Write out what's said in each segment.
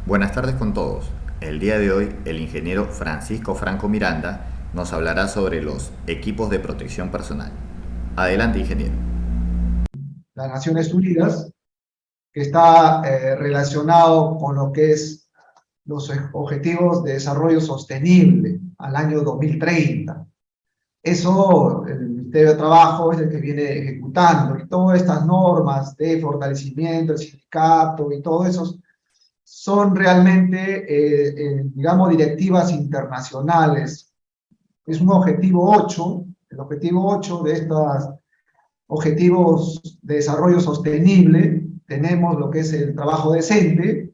Buenas tardes con todos. El día de hoy, el ingeniero Francisco Franco Miranda nos hablará sobre los equipos de protección personal. Adelante, ingeniero. Las Naciones Unidas, que está relacionado con lo que es los Objetivos de Desarrollo Sostenible al año 2030. Eso, el Ministerio de Trabajo es el que viene ejecutando, y todas estas normas de fortalecimiento del sindicato y todo eso son realmente, digamos, directivas internacionales. Es un objetivo 8, el objetivo 8 de estos objetivos de desarrollo sostenible. Tenemos lo que es el trabajo decente,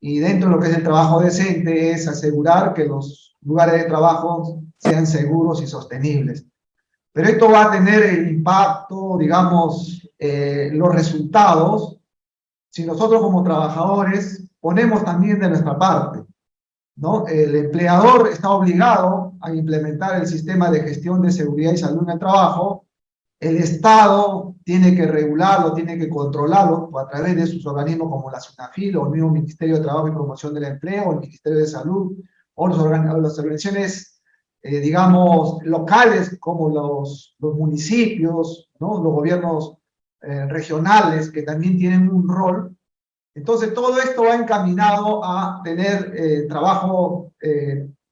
y dentro de lo que es el trabajo decente es asegurar que los lugares de trabajo sean seguros y sostenibles. Pero esto va a tener el impacto, digamos, los resultados, si nosotros como trabajadores ponemos también de nuestra parte, ¿no? El empleador está obligado a implementar el sistema de gestión de seguridad y salud en el trabajo. El Estado tiene que regularlo, tiene que controlarlo a través de sus organismos como la SUNAFIL o el mismo Ministerio de Trabajo y Promoción del Empleo, o el Ministerio de Salud, o las organizaciones, digamos, locales como los municipios, ¿no? Los gobiernos regionales, que también tienen un rol. Entonces, todo esto va encaminado a tener trabajo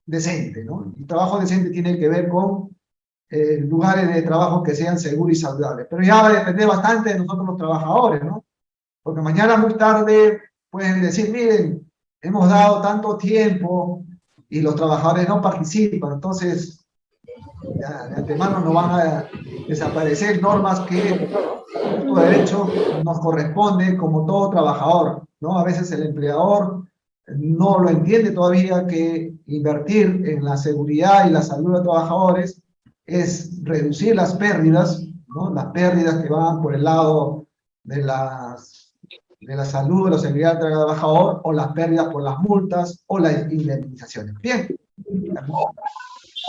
decente, ¿no? Y trabajo decente tiene que ver con lugares de trabajo que sean seguros y saludables. Pero ya va a depender bastante de nosotros los trabajadores, ¿no? Porque mañana muy tarde pueden decir, miren, hemos dado tanto tiempo y los trabajadores no participan. Entonces, ya, de antemano no van a desaparecer normas que por nuestro derecho nos corresponde como todo trabajador, ¿no? A veces el empleador no lo entiende todavía, que invertir en la seguridad y la salud de los trabajadores es reducir las pérdidas, ¿no? Las pérdidas que van por el lado de la salud, de la seguridad del trabajador, o las pérdidas por las multas o las indemnizaciones. Bien,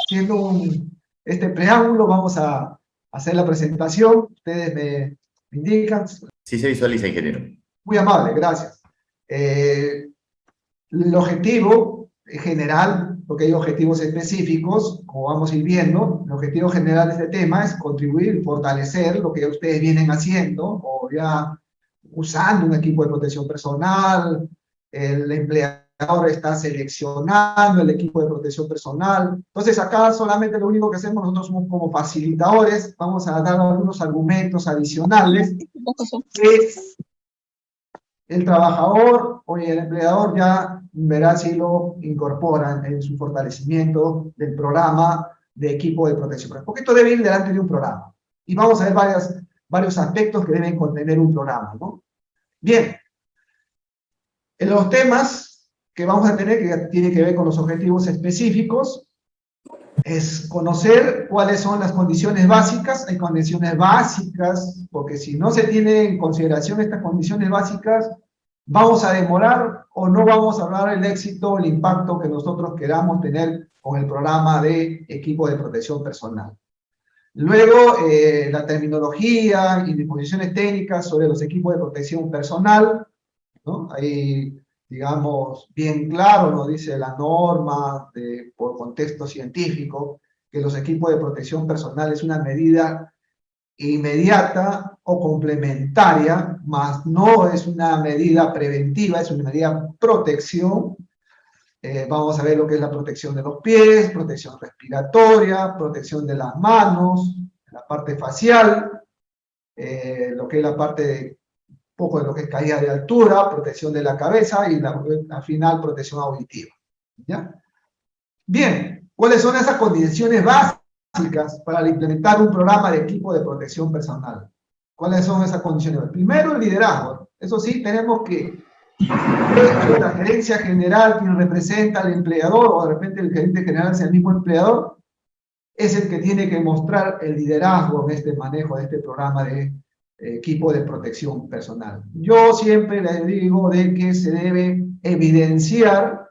haciendo este preámbulo, vamos a hacer la presentación. Ustedes me indican. Sí se visualiza, ingeniero. Muy amable, gracias. El objetivo general, porque hay objetivos específicos, como vamos a ir viendo. El objetivo general de este tema es contribuir y fortalecer lo que ya ustedes vienen haciendo, o ya usando un equipo de protección personal. El empleador está seleccionando el equipo de protección personal. Entonces, acá solamente lo único que hacemos, nosotros somos como facilitadores. Vamos a dar algunos argumentos adicionales que el trabajador o el empleador ya verá si lo incorporan en su fortalecimiento del programa de equipo de protección. Porque esto debe ir delante de un programa. Y vamos a ver varios aspectos que deben contener un programa, ¿no? Bien, en los temas que vamos a tener, que tiene que ver con los objetivos específicos, es conocer cuáles son las condiciones básicas. Hay condiciones básicas, porque si no se tiene en consideración estas condiciones básicas, vamos a demorar o no vamos a hablar el éxito, el impacto que nosotros queramos tener con el programa de equipo de protección personal. Luego, la terminología y disposiciones técnicas sobre los equipos de protección personal, ¿no? Ahí, digamos, bien claro nos dice la norma por contexto científico, que los equipos de protección personal es una medida inmediata o complementaria, más no es una medida preventiva, es una medida de protección. Vamos a ver lo que es la protección de los pies, protección respiratoria, protección de las manos, la parte facial, lo que es la parte de poco de lo que es caída de altura, protección de la cabeza, y al final protección auditiva. ¿Ya? Bien, ¿cuáles son esas condiciones básicas para implementar un programa de equipo de protección personal? ¿Cuáles son esas condiciones? Primero, el liderazgo. Eso sí, tenemos que la gerencia general, quien representa al empleador, o de repente el gerente general sea el mismo empleador, es el que tiene que mostrar el liderazgo en este manejo de este programa de equipo de protección personal. Yo siempre les digo de que se debe evidenciar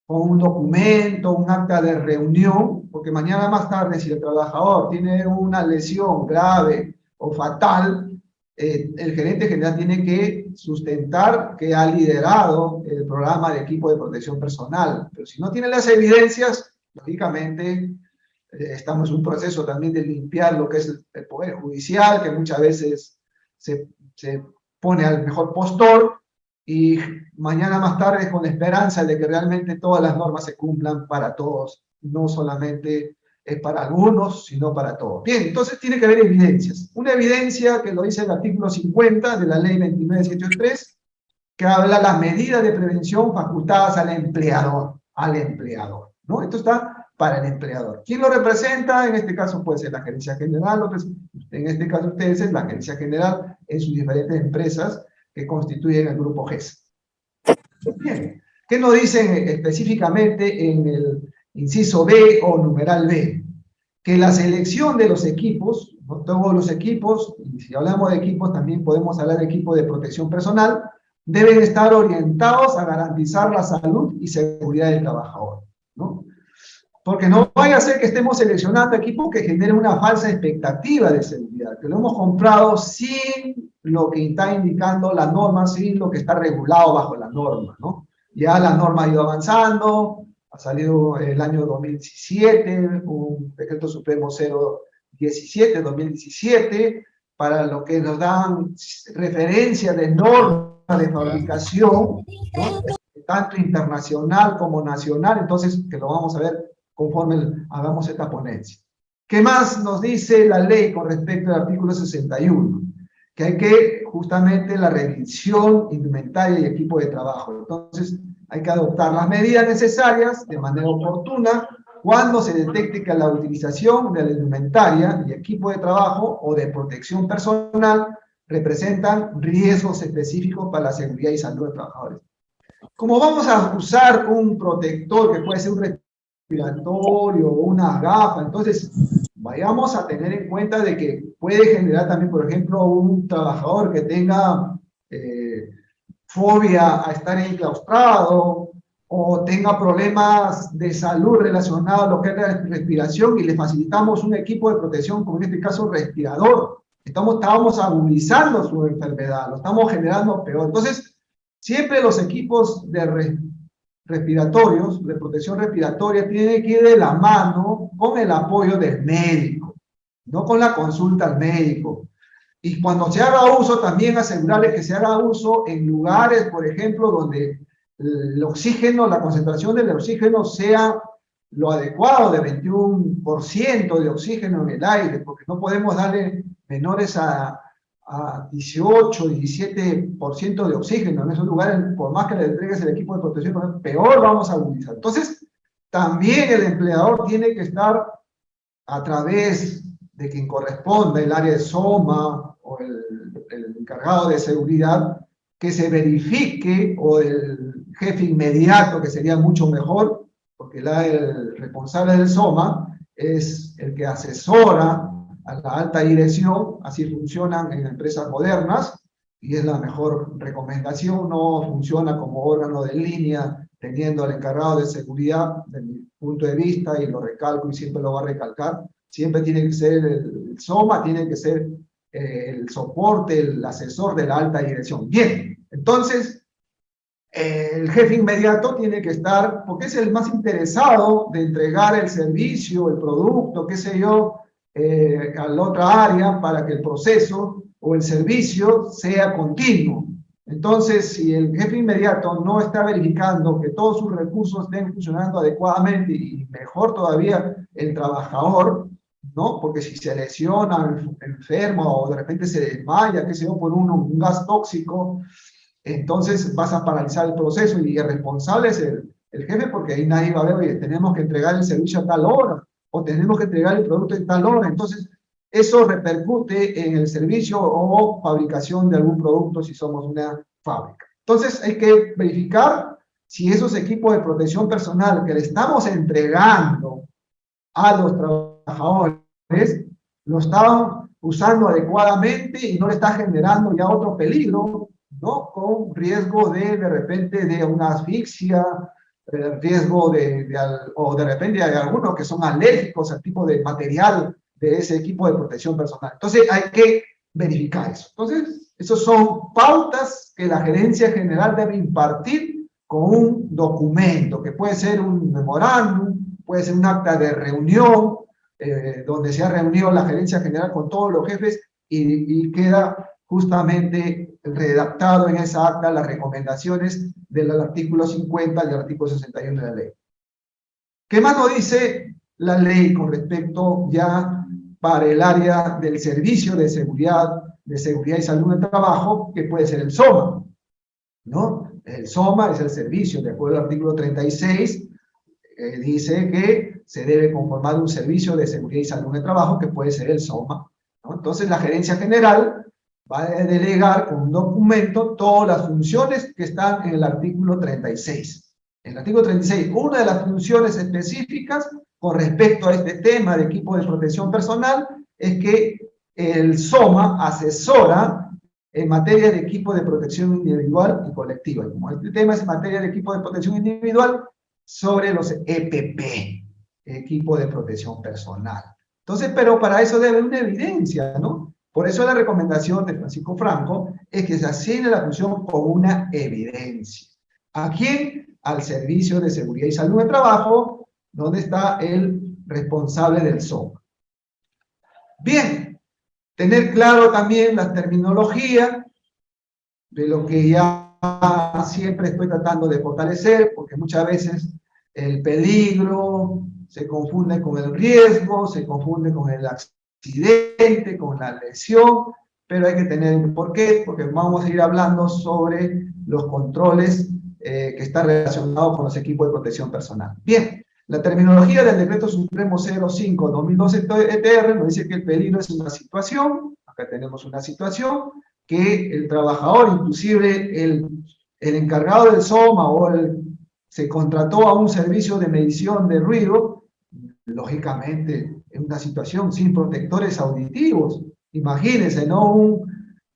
con un documento, un acta de reunión, porque mañana más tarde, si el trabajador tiene una lesión grave o fatal, el gerente general tiene que sustentar que ha liderado el programa de equipo de protección personal. Pero si no tiene las evidencias, lógicamente estamos en un proceso también de limpiar lo que es el Poder Judicial, que muchas veces se pone al mejor postor, y mañana más tarde con la esperanza de que realmente todas las normas se cumplan para todos, no solamente es para algunos, sino para todos. Bien, entonces tiene que haber evidencias. Una evidencia que lo dice el artículo 50 de la ley 29783, que habla de las medidas de prevención facultadas al empleador, ¿no? Esto está para el empleador. ¿Quién lo representa? En este caso puede ser la gerencia general, en este caso ustedes es la gerencia general en sus diferentes empresas que constituyen el grupo GES. Bien, ¿qué nos dicen específicamente en el inciso B o numeral B? Que la selección de los equipos, no todos los equipos, y si hablamos de equipos también podemos hablar de equipos de protección personal, deben estar orientados a garantizar la salud y seguridad del trabajador, ¿no? Porque no vaya a ser que estemos seleccionando equipos que generen una falsa expectativa de seguridad, que lo hemos comprado sin lo que está indicando la norma, sin lo que está regulado bajo la norma, ¿no? Ya la norma ha ido avanzando, ha salido el año 2017, un decreto supremo 017-2017, para lo que nos dan referencia de norma de fabricación, ¿no? Tanto internacional como nacional, entonces que lo vamos a ver conforme hagamos esta ponencia. ¿Qué más nos dice la ley con respecto al artículo 61? Que hay que, justamente, la revisión indumentaria y equipo de trabajo. Entonces, hay que adoptar las medidas necesarias de manera oportuna cuando se detecte que la utilización de la indumentaria y equipo de trabajo o de protección personal representan riesgos específicos para la seguridad y salud de los trabajadores. Como vamos a usar un protector que puede ser un respiratorio o una gafa, entonces vayamos a tener en cuenta de que puede generar también, por ejemplo, un trabajador que tenga fobia a estar enclaustrado o tenga problemas de salud relacionados a lo que es la respiración, y le facilitamos un equipo de protección, como en este caso respirador. Estamos agudizando su enfermedad, lo estamos generando peor. Entonces, siempre los equipos de respiratorios, de protección respiratoria, tienen que ir de la mano con el apoyo del médico, no con la consulta al médico. Y cuando se haga uso, también asegurarle que se haga uso en lugares, por ejemplo, donde el oxígeno, la concentración del oxígeno sea lo adecuado, de 21% de oxígeno en el aire, porque no podemos darle menores a 18, 17% de oxígeno en esos lugares. Por más que le entregues el equipo de protección, peor vamos a agudizar. Entonces, también el empleador tiene que estar, a través de quien corresponda, el área de SOMA o el encargado de seguridad, que se verifique, o el jefe inmediato, que sería mucho mejor, porque el responsable del SOMA es el que asesora a la alta dirección. Así funcionan en empresas modernas, y es la mejor recomendación. No funciona como órgano de línea, teniendo al encargado de seguridad, de mi punto de vista, y lo recalco y siempre lo va a recalcar, siempre tiene que ser el SOMA, tiene que ser el soporte, el asesor de la alta dirección. Bien, entonces, el jefe inmediato tiene que estar, porque es el más interesado de entregar el servicio, el producto, qué sé yo, a la otra área, para que el proceso o el servicio sea continuo. Entonces, si el jefe inmediato no está verificando que todos sus recursos estén funcionando adecuadamente, y mejor todavía el trabajador, ¿no? Porque si se lesiona, enfermo, o de repente se desmaya, qué sé yo, por un gas tóxico, entonces vas a paralizar el proceso, y el responsable es el jefe, porque ahí nadie va a ver, oye, tenemos que entregar el servicio a tal hora, o tenemos que entregar el producto en tal hora. Entonces, eso repercute en el servicio o fabricación de algún producto si somos una fábrica. Entonces, hay que verificar si esos equipos de protección personal que le estamos entregando a los trabajadores lo estaban usando adecuadamente y no le está generando ya otro peligro, ¿no? Con riesgo de repente de una asfixia, riesgo o de repente hay algunos que son alérgicos al tipo de material de ese equipo de protección personal. Entonces hay que verificar eso. Entonces, esas son pautas que la gerencia general debe impartir con un documento, que puede ser un memorándum, puede ser un acta de reunión, donde se ha reunido la gerencia general con todos los jefes y queda justamente redactado en esa acta las recomendaciones del artículo 50 y del artículo 61 de la ley. ¿Qué más nos dice la ley con respecto ya para el área del servicio de seguridad y salud en el trabajo, que puede ser el SOMA, ¿no? El SOMA es el servicio, de acuerdo al artículo 36, dice que se debe conformar un servicio de seguridad y salud en el trabajo, que puede ser el SOMA, ¿no? Entonces la gerencia general va a delegar con un documento todas las funciones que están en el artículo 36. En el artículo 36, una de las funciones específicas con respecto a este tema de equipo de protección personal es que el SOMA asesora en materia de equipo de protección individual y colectiva. Como este tema es en materia de equipo de protección individual, sobre los EPP, equipo de protección personal. Entonces, pero para eso debe haber una evidencia, ¿no? Por eso la recomendación de Francisco Franco es que se asigne la función con una evidencia. ¿A quién? Al Servicio de Seguridad y Salud en Trabajo, donde está el responsable del SOMA. Bien, tener claro también la terminología de lo que ya siempre estoy tratando de fortalecer, porque muchas veces el peligro se confunde con el riesgo, se confunde con el accidente, con la lesión, pero hay que tener por qué, porque vamos a ir hablando sobre los controles que están relacionados con los equipos de protección personal. Bien, la terminología del Decreto Supremo 05/2012 ETR nos dice que el peligro es una situación, acá tenemos una situación, que el trabajador, inclusive el encargado del SOMA se contrató a un servicio de medición de ruido, lógicamente en una situación sin protectores auditivos. Imagínense, ¿no?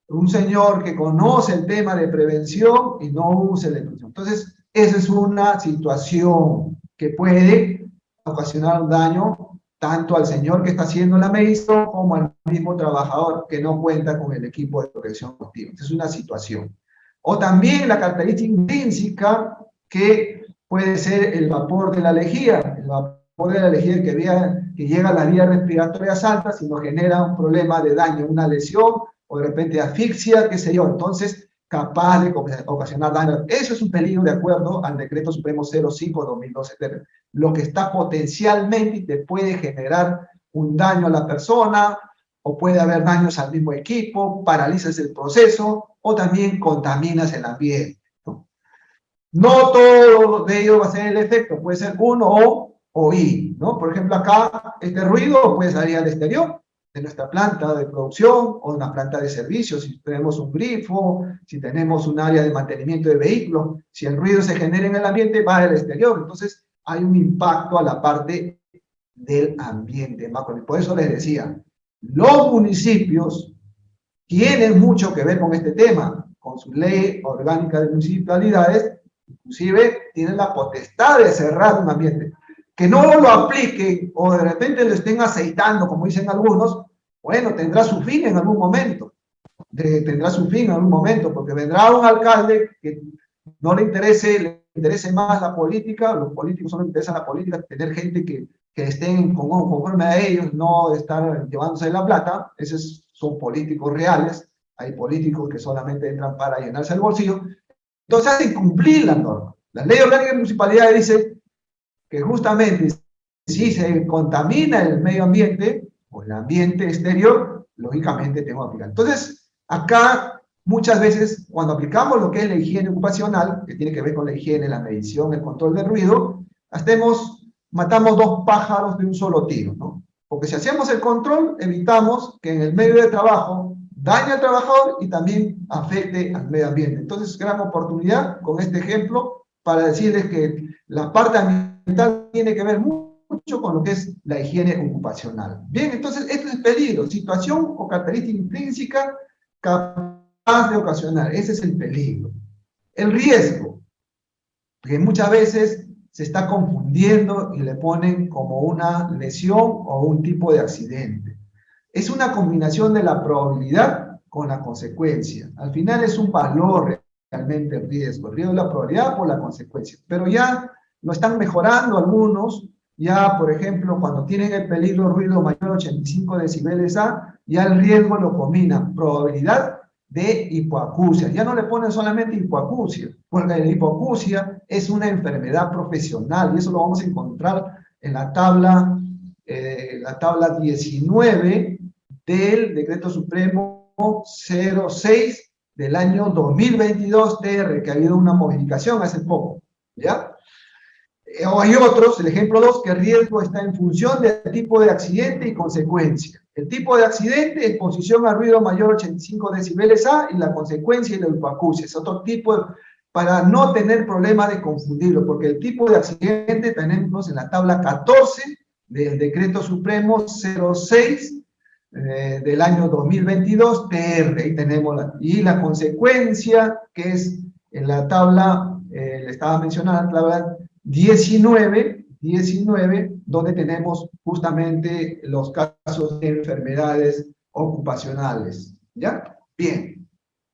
Un señor que conoce el tema de prevención y no usa la inclusión. Entonces, esa es una situación que puede ocasionar un daño tanto al señor que está haciendo la medición como al mismo trabajador que no cuenta con el equipo de protección activa. Esa es una situación. O también la característica intrínseca que puede ser el vapor de la lejía. El vapor de la lejía que llega a las vías respiratorias altas y nos genera un problema de daño, una lesión o de repente asfixia, qué sé yo. Entonces, capaz de ocasionar daño. Eso es un peligro de acuerdo al Decreto Supremo 05/2012. Lo que está potencialmente te puede generar un daño a la persona, o puede haber daños al mismo equipo, paralizas el proceso, o también contaminas el ambiente, ¿no? No todo de ello va a ser el efecto, puede ser uno o y, ¿no? Por ejemplo, acá este ruido puede salir al exterior de nuestra planta de producción o una planta de servicios, si tenemos un grifo, si tenemos un área de mantenimiento de vehículos, si el ruido se genera en el ambiente, va al exterior. Entonces, hay un impacto a la parte del ambiente macro. Por eso les decía, los municipios tienen mucho que ver con este tema, con su ley orgánica de municipalidades, inclusive tienen la potestad de cerrar un ambiente. Que no lo apliquen o de repente lo estén aceitando, como dicen algunos, bueno, tendrá su fin en algún momento. Tendrá su fin en algún momento, porque vendrá un alcalde que no le interese más la política, los políticos solo les interesa la política, tener gente que estén conforme a ellos, no estar llevándose la plata. Esos son políticos reales, hay políticos que solamente entran para llenarse el bolsillo. Entonces hacen cumplir la norma. La ley orgánica de municipalidades dice que justamente si se contamina el medio ambiente o el ambiente exterior, lógicamente tengo que aplicar. Entonces, acá muchas veces cuando aplicamos lo que es la higiene ocupacional, que tiene que ver con la higiene, la medición, el control del ruido, matamos dos pájaros de un solo tiro, ¿no? Porque si hacemos el control, evitamos que en el medio de trabajo dañe al trabajador y también afecte al medio ambiente. Entonces, gran oportunidad con este ejemplo para decirles que la parte ambiental tiene que ver mucho con lo que es la higiene ocupacional. Bien, entonces, esto es peligro, situación o característica intrínseca capaz de ocasionar. Ese es el peligro. El riesgo, que muchas veces se está confundiendo y le ponen como una lesión o un tipo de accidente. Es una combinación de la probabilidad con la consecuencia. Al final es un valor realmente el riesgo es la probabilidad por la consecuencia. Pero ya lo están mejorando algunos, ya por ejemplo, cuando tienen el peligro ruido mayor a 85 decibeles A, ya el riesgo lo combinan, probabilidad de hipoacusia. Ya no le ponen solamente hipoacusia, porque la hipoacusia es una enfermedad profesional y eso lo vamos a encontrar en la tabla 19 del Decreto Supremo 06 del año 2022 TR, que ha habido una modificación hace poco, ¿ya? O hay otros, el ejemplo 2, que el riesgo está en función del tipo de accidente y consecuencia. El tipo de accidente, exposición a ruido mayor a 85 decibeles A, y la consecuencia y la hipoacusia. Es otro tipo, para no tener problema de confundirlo, porque el tipo de accidente tenemos en la tabla 14 del Decreto Supremo 06 del año 2022 TR, ahí tenemos y la consecuencia, que es en la tabla, le estaba mencionando, la tabla 19, donde tenemos justamente los casos de enfermedades ocupacionales, ¿ya? Bien.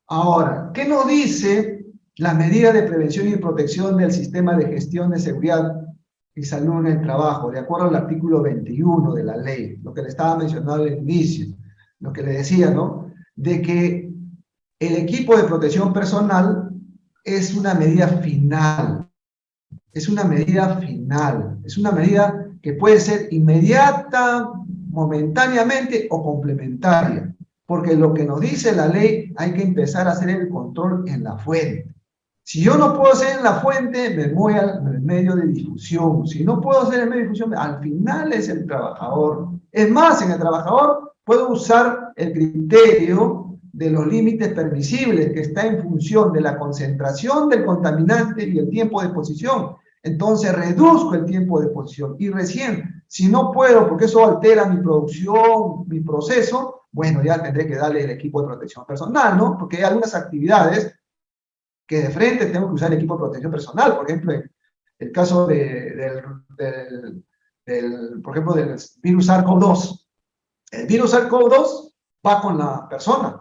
Ahora, ¿qué nos dice la medida de prevención y protección del sistema de gestión de seguridad y salud en el trabajo, de acuerdo al artículo 21 de la ley, lo que le estaba mencionando al inicio, lo que le decía, ¿no? De que el equipo de protección personal es una medida final, es una medida final, es una medida que puede ser inmediata, momentáneamente o complementaria, porque lo que nos dice la ley, hay que empezar a hacer el control en la fuente. Si yo no puedo hacer en la fuente, me voy al medio de difusión. Si no puedo hacer en el medio de difusión, al final es el trabajador. Es más, en el trabajador puedo usar el criterio de los límites permisibles, que está en función de la concentración del contaminante y el tiempo de exposición. Entonces reduzco el tiempo de exposición. Y recién, si no puedo, porque eso altera mi producción, mi proceso, bueno, ya tendré que darle el equipo de protección personal, ¿no? Porque hay algunas actividades que de frente tengo que usar el equipo de protección personal. Por ejemplo, el caso por ejemplo, del virus SARS-CoV-2. El virus SARS-CoV-2 va con la persona.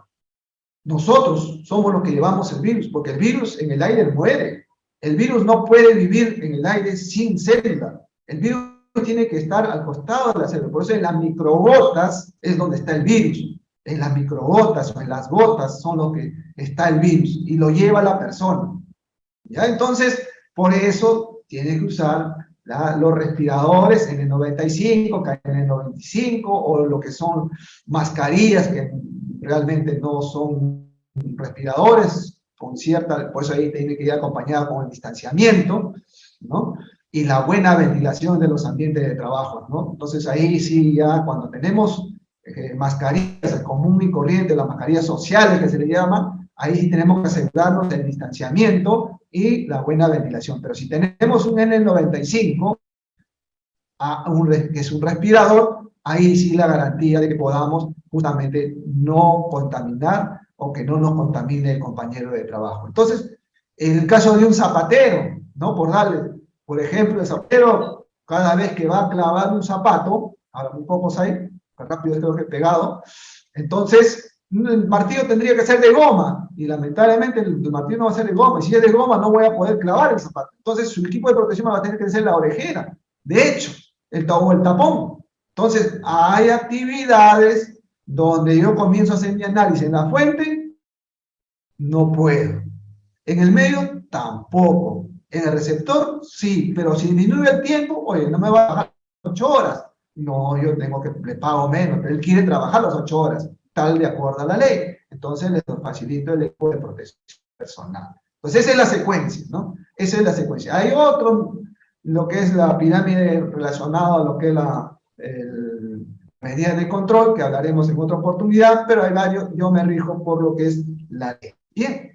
Nosotros somos los que llevamos el virus, porque el virus en el aire muere. El virus no puede vivir en el aire sin célula. El virus tiene que estar al costado de la célula. Por eso en las microgotas es donde está el virus. En las microgotas o en las gotas son lo que está el virus y lo lleva la persona. ¿Ya? Entonces, por eso tiene que usar los respiradores N95, KN95 o lo que son mascarillas que realmente no son respiradores, con cierta, por eso ahí tiene que ir acompañado con el distanciamiento, ¿no? Y la buena ventilación de los ambientes de trabajo, ¿no? Entonces ahí sí ya cuando tenemos mascarillas común y corriente, las mascarillas sociales que se le llaman, ahí sí tenemos que asegurarnos del distanciamiento y la buena ventilación. Pero si tenemos un N95, que es un respirador, ahí sí la garantía de que podamos justamente no contaminar o que no nos contamine el compañero de trabajo. Entonces, en el caso de un zapatero, ¿no? Por ejemplo, el zapatero, cada vez que va a clavar un zapato, ahora muy pocos hay, rápido creo que pegado, entonces el martillo tendría que ser de goma, y lamentablemente el martillo no va a ser de goma, y si es de goma no voy a poder clavar el zapato. Entonces su equipo de protección va a tener que ser la orejera, de hecho, el tapón. Entonces hay actividades donde yo comienzo a hacer mi análisis en la fuente, no puedo. En el medio, tampoco. En el receptor, sí, pero si disminuye el tiempo, oye, no me va a bajar 8 horas. No, yo le pago menos, pero él quiere trabajar las 8 horas, tal de acuerdo a la ley. Entonces le facilito el equipo de protección personal. Entonces esa es la secuencia, ¿no? Esa es la secuencia. Hay otro, lo que es la pirámide relacionada a lo que es la medida de control, que hablaremos en otra oportunidad, pero hay varios, yo me rijo por lo que es la ley. Bien.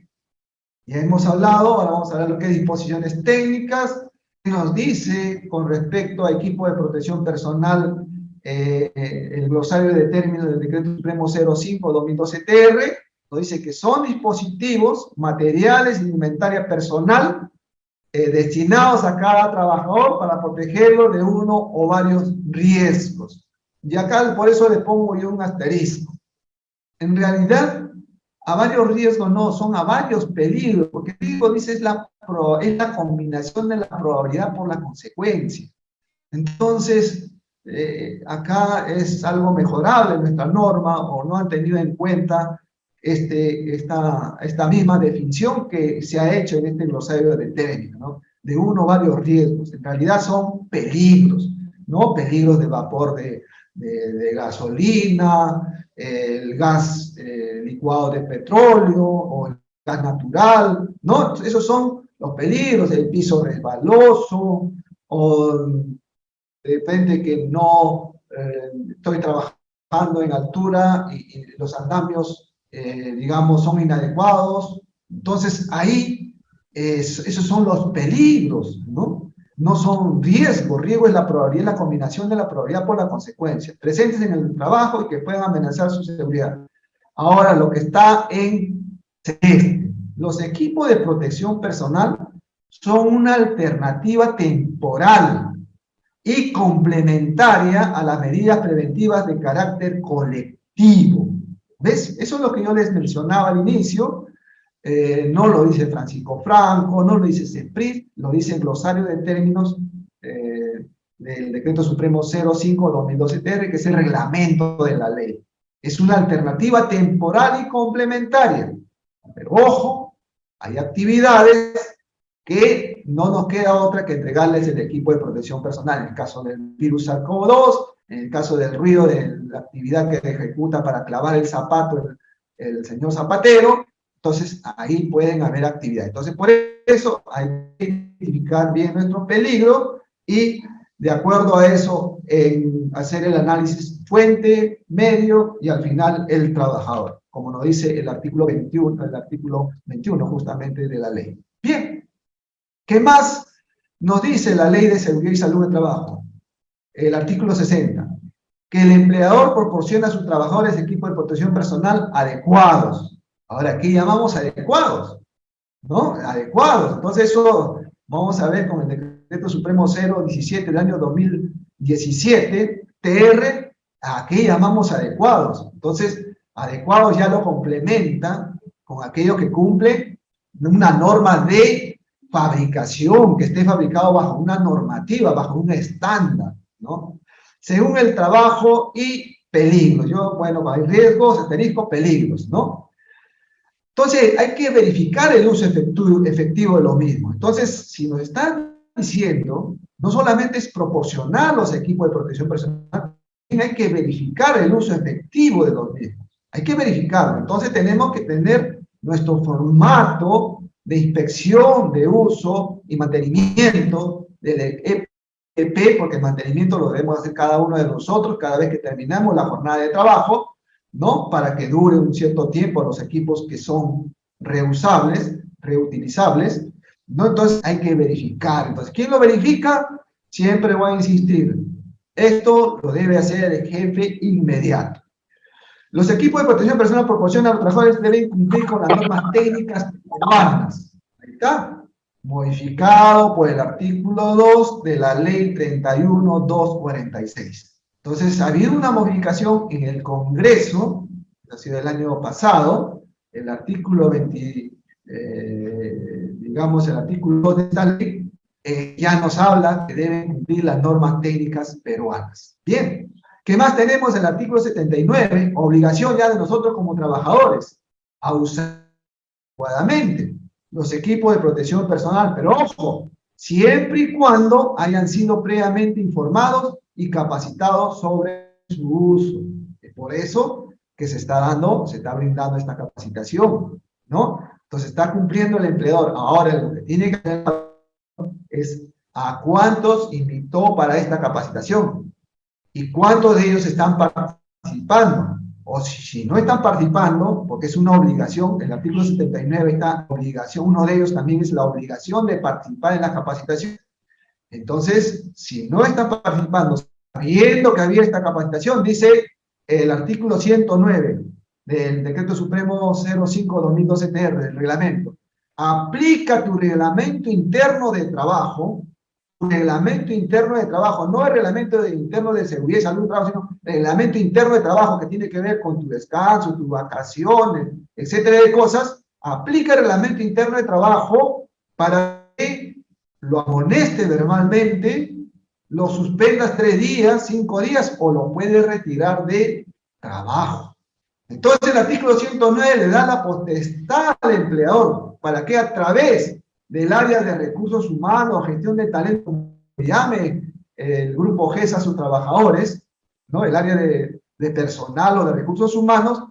Ya hemos hablado, ahora vamos a hablar de lo que es disposiciones técnicas. ¿Qué nos dice con respecto a equipo de protección personal el glosario de términos del Decreto Supremo 05/2012 TR? Nos dice que son dispositivos, materiales y indumentaria personal destinados a cada trabajador para protegerlo de uno o varios riesgos. Y acá por eso le pongo yo un asterisco. En realidad, a varios riesgos, no, son a varios peligros, porque el peligro, dice, es la combinación de la probabilidad por la consecuencia. Entonces, acá es algo mejorable en nuestra norma, o no han tenido en cuenta esta misma definición que se ha hecho en este glosario de términos, ¿no? De uno o varios riesgos. En realidad son peligros, ¿no? Peligros de vapor de gasolina, el gas licuado de petróleo, o el gas natural, ¿no? Esos son los peligros, el piso resbaloso, o de repente que no estoy trabajando en altura y los andamios, digamos, son inadecuados. Entonces, ahí, esos son los peligros, ¿no? No son riesgos. Riesgo es la probabilidad, la combinación de la probabilidad por la consecuencia, presentes en el trabajo y que puedan amenazar su seguridad. Ahora, lo que está en celeste, los equipos de protección personal son una alternativa temporal y complementaria a las medidas preventivas de carácter colectivo. ¿Ves? Eso es lo que yo les mencionaba al inicio. No lo dice Francisco Franco, no lo dice CEPRIS, lo dice el glosario de términos del Decreto Supremo 05/2012-TR, que es el reglamento de la ley. Es una alternativa temporal y complementaria. Pero ojo, hay actividades que no nos queda otra que entregarles el equipo de protección personal. En el caso del virus SARS-CoV-2, en el caso del ruido de la actividad que ejecuta para clavar el zapato el señor zapatero, entonces ahí pueden haber actividades. Entonces, por eso hay que identificar bien nuestro peligro y, de acuerdo a eso, hacer el análisis fuente, medio y al final el trabajador, como nos dice el artículo 21 justamente de la ley. Bien. ¿Qué más nos dice la Ley de Seguridad y Salud de Trabajo? El artículo 60. Que el empleador proporciona a sus trabajadores equipos de protección personal adecuados. Ahora, aquí llamamos adecuados, ¿no? Adecuados. Entonces, eso vamos a ver con el Decreto Supremo 017 del año 2017, TR, aquí llamamos adecuados. Entonces, adecuados ya lo complementa con aquello que cumple una norma de fabricación, que esté fabricado bajo una normativa, bajo un estándar, ¿no? Según el trabajo y peligros. Bueno, hay riesgos, asterisco, peligros, ¿no? Entonces, hay que verificar el uso efectivo de los mismos. Entonces, si nos están diciendo, no solamente es proporcionar los equipos de protección personal, también hay que verificar el uso efectivo de los mismos. Hay que verificarlo. Entonces, tenemos que tener nuestro formato de inspección, de uso y mantenimiento del EPP, porque el mantenimiento lo debemos hacer cada uno de nosotros cada vez que terminamos la jornada de trabajo, ¿no? Para que dure un cierto tiempo los equipos que son reusables, reutilizables, ¿no? Entonces hay que verificar. Entonces, ¿quién lo verifica? Siempre voy a insistir. Esto lo debe hacer el jefe inmediato. Los equipos de protección personal proporcionan a los trabajadores deben cumplir con las normas técnicas peruanas. Ahí está. Modificado por el artículo 2 de la ley 31.246. Entonces, ha habido una modificación en el Congreso, ha sido el año pasado, el artículo 20, digamos, el artículo 2 de esta ley, ya nos habla que deben cumplir las normas técnicas peruanas. Bien. ¿Qué más tenemos? El artículo 79, obligación ya de nosotros como trabajadores a usar adecuadamente los equipos de protección personal, pero ojo, siempre y cuando hayan sido previamente informados y capacitados sobre su uso. Es por eso que se está brindando esta capacitación, ¿no? Entonces está cumpliendo el empleador. Ahora lo que tiene que hacer es a cuántos invitó para esta capacitación. ¿Y cuántos de ellos están participando? O si no están participando, porque es una obligación, el artículo 79 está obligación, uno de ellos también es la obligación de participar en la capacitación. Entonces, si no están participando, sabiendo que había esta capacitación, dice el artículo 109 del Decreto Supremo 05/2012-TR, del reglamento, aplica tu reglamento interno de trabajo reglamento interno de trabajo, no el reglamento interno de seguridad y salud del trabajo, sino el reglamento interno de trabajo que tiene que ver con tu descanso, tus vacaciones, etcétera de cosas, aplica el reglamento interno de trabajo para que lo amoneste verbalmente, lo suspendas 3 días, 5 días, o lo puedes retirar de trabajo. Entonces el artículo 109 le da la potestad al empleador para que a través del área de recursos humanos, gestión de talento, como se llame el grupo GES a sus trabajadores, ¿no? El área de personal o de recursos humanos,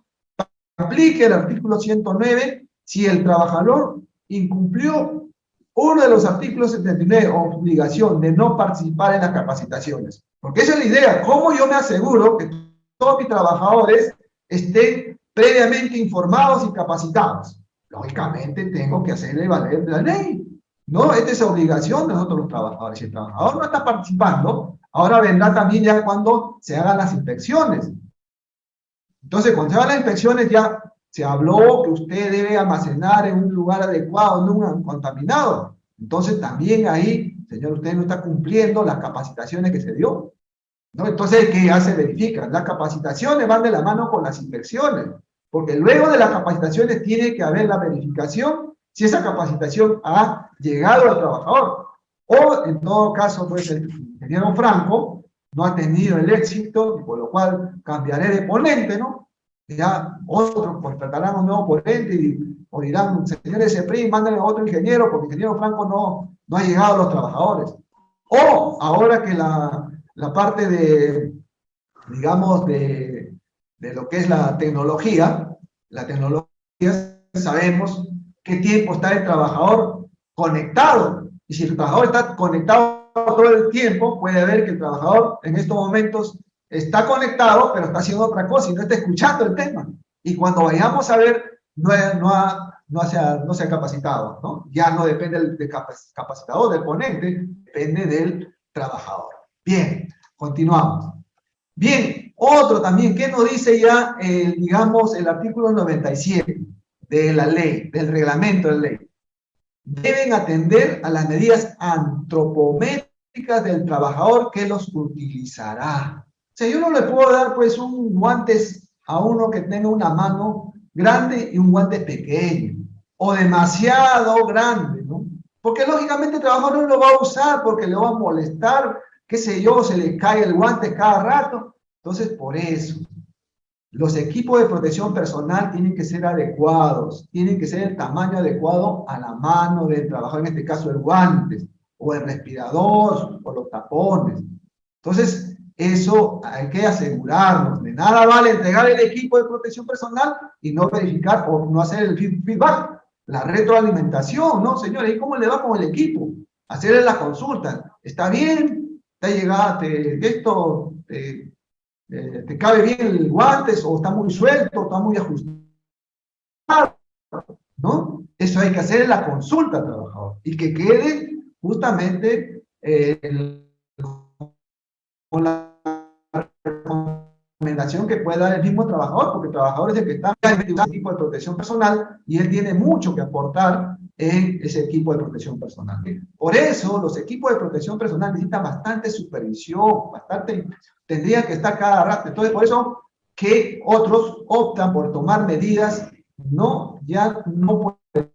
aplique el artículo 109 si el trabajador incumplió uno de los artículos 79, obligación de no participar en las capacitaciones. Porque esa es la idea. ¿Cómo yo me aseguro que todos mis trabajadores estén previamente informados y capacitados? Lógicamente tengo que hacerle valer la ley, ¿no? Esta es obligación de nosotros los trabajadores. Si el trabajador no está participando, ahora vendrá también ya cuando se hagan las inspecciones. Entonces, cuando se hagan las inspecciones ya se habló que usted debe almacenar en un lugar adecuado, no contaminado. Entonces, también ahí, señor, usted no está cumpliendo las capacitaciones que se dio, ¿no? Entonces, ¿qué hace? Verifica. Las capacitaciones van de la mano con las inspecciones, porque luego de las capacitaciones tiene que haber la verificación si esa capacitación ha llegado al trabajador. O, en todo caso, pues el ingeniero Franco no ha tenido el éxito, y por lo cual cambiaré de ponente, ¿no? Ya otros contratarán un nuevo ponente o dirán, señores CEPRI, mándenle a otro ingeniero, porque el ingeniero Franco no ha llegado a los trabajadores. O, ahora que la parte de, digamos, de lo que es la tecnología sabemos qué tiempo está el trabajador conectado. Y si el trabajador está conectado todo el tiempo, puede ver que el trabajador en estos momentos está conectado, pero está haciendo otra cosa y no está escuchando el tema. Y cuando vayamos a ver, no se ha capacitado, ¿no? Ya no depende del capacitador, del ponente, depende del trabajador. Bien, continuamos. Bien, otro también, ¿qué nos dice ya, digamos, el artículo 97 de la ley, del reglamento de ley? Deben atender a las medidas antropométricas del trabajador que los utilizará. O sea, yo no le puedo dar, pues, un guantes a uno que tenga una mano grande y un guante pequeño, o demasiado grande, ¿no? Porque lógicamente el trabajador no lo va a usar porque le va a molestar, qué sé yo, se le cae el guante cada rato. Entonces, por eso, los equipos de protección personal tienen que ser adecuados, tienen que ser el tamaño adecuado a la mano del trabajador, en este caso el guante, o el respirador, o los tapones. Entonces, eso hay que asegurarnos. De nada vale entregar el equipo de protección personal y no verificar o no hacer el feedback, la retroalimentación, ¿no, señores? ¿Y cómo le va con el equipo? Hacerle la consulta. ¿Está bien? ¿Te ha llegado? ¿Te cabe bien el guantes? ¿O está muy suelto? ¿Está muy ajustado? ¿No? Eso hay que hacer la consulta al trabajador y que quede justamente con la recomendación que puede dar el mismo trabajador, porque el trabajador es el que está en ese equipo de protección personal y él tiene mucho que aportar en ese equipo de protección personal. Por eso los equipos de protección personal necesitan bastante supervisión, tendrían que estar cada rato. Entonces, por eso que otros optan por tomar medidas, ya no por el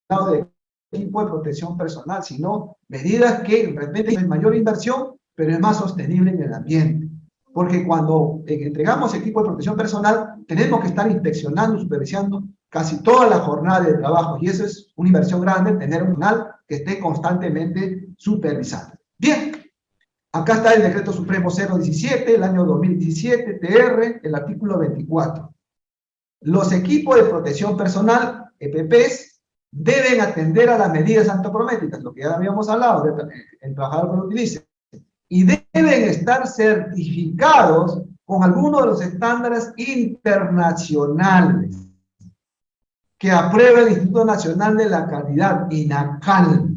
lado de equipo de protección personal, sino medidas que de repente es mayor inversión, pero es más sostenible en el ambiente. Porque cuando entregamos equipo de protección personal, tenemos que estar inspeccionando, supervisando casi toda la jornada de trabajo, y eso es una inversión grande, tener un personal que esté constantemente supervisando. Bien, acá está el Decreto Supremo 017, el año 2017, TR, el artículo 24. Los equipos de protección personal, EPPs, deben atender a las medidas antropométricas, lo que ya habíamos hablado, el trabajador que lo utilice, y deben estar certificados con algunos de los estándares internacionales que aprueba el Instituto Nacional de la Calidad, INACAL.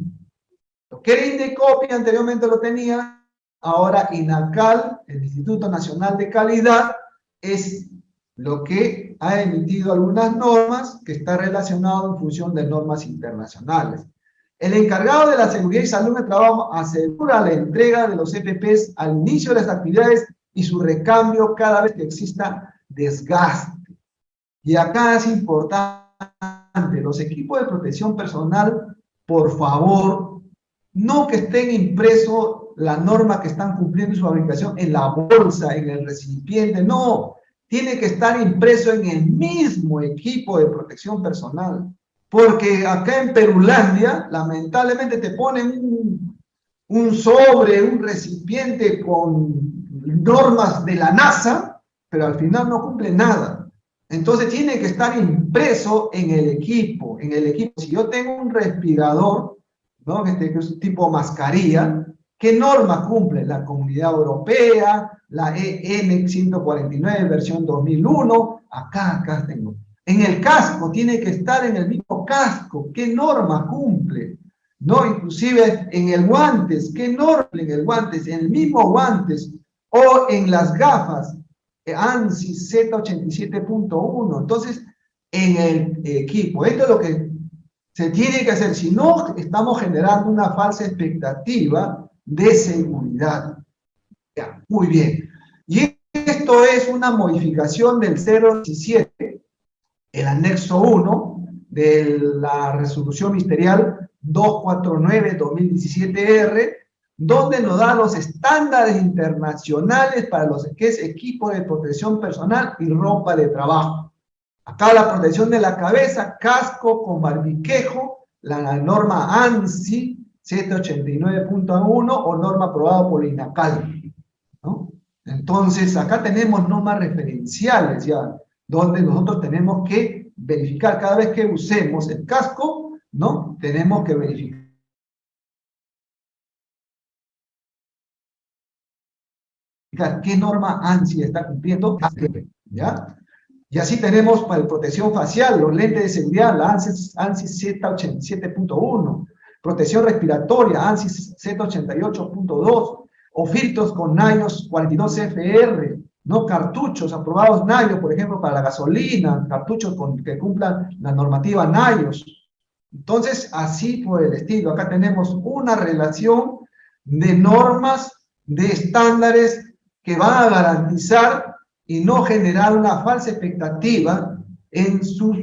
Lo que era INDECOPI anteriormente lo tenía, ahora INACAL, el Instituto Nacional de Calidad, es lo que ha emitido algunas normas que está relacionado en función de normas internacionales. El encargado de la seguridad y salud en el trabajo asegura la entrega de los EPPs al inicio de las actividades y su recambio cada vez que exista desgaste. Y acá es importante, los equipos de protección personal, por favor, no que estén impresos la norma que están cumpliendo su fabricación en la bolsa, en el recipiente, no, tiene que estar impreso en el mismo equipo de protección personal, porque acá en Perulandia, lamentablemente te ponen un sobre, un recipiente con normas de la NASA, pero al final no cumple nada. Entonces tiene que estar impreso en el equipo, en el equipo. Si yo tengo un respirador, ¿no? Que es tipo mascarilla, ¿qué norma cumple? La Comunidad Europea, la EN 149, versión 2001, acá tengo. En el casco, tiene que estar en el mismo casco, ¿qué norma cumple? ¿No? Inclusive en el guantes, ¿qué norma en el guantes? En el mismo guantes, o en las gafas, ANSI Z87.1. Entonces, en el equipo, esto es lo que se tiene que hacer, si no estamos generando una falsa expectativa de seguridad. Ya, muy bien. Y esto es una modificación del 017, el anexo 1 de la resolución ministerial 249-2017-R, donde nos da los estándares internacionales para los que es equipo de protección personal y ropa de trabajo. Acá la protección de la cabeza, casco con barbiquejo, la norma ANSI 789.1 o norma aprobada por INACAL, ¿no? Entonces, acá tenemos normas referenciales ya, donde nosotros tenemos que verificar cada vez que usemos el casco, ¿no? Tenemos que verificar qué norma ANSI está cumpliendo, ¿ya? Y así tenemos para protección facial, los lentes de seguridad, la ANSI Z87.1, protección respiratoria, ANSI Z88.2, o filtros con NIOS 42FR, no cartuchos aprobados NIOS, por ejemplo, para la gasolina, cartuchos que cumplan la normativa NIOS. Entonces, así por el estilo, acá tenemos una relación de normas, de estándares que van a garantizar y no generar una falsa expectativa en sus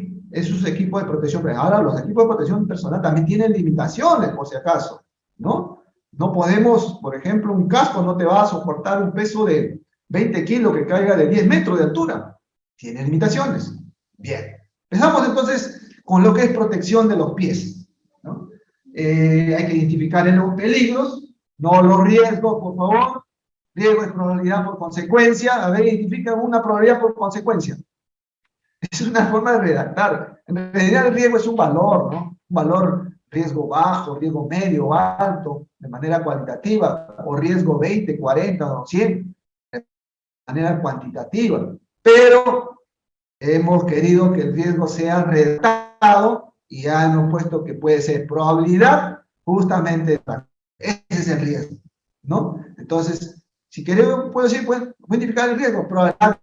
equipos de protección personal. Ahora, los equipos de protección personal también tienen limitaciones, por si acaso, ¿no? No podemos, por ejemplo, un casco no te va a soportar un peso de 20 kilos que caiga de 10 metros de altura. Tiene limitaciones. Bien. Empezamos entonces con lo que es protección de los pies, ¿no? Hay que identificar los peligros, no los riesgos, por favor. Riesgo es probabilidad por consecuencia. A ver, identifica una probabilidad por consecuencia. Es una forma de redactar. En realidad el riesgo es un valor, ¿no? Un valor, riesgo bajo, riesgo medio, alto, de manera cualitativa, o riesgo 20, 40 o 100, de manera cuantitativa. Pero hemos querido que el riesgo sea redactado y ya hemos puesto que puede ser probabilidad, justamente, ese es el riesgo, ¿no? Entonces, si queremos, puedo decir, pues, identificar el riesgo, probabilidad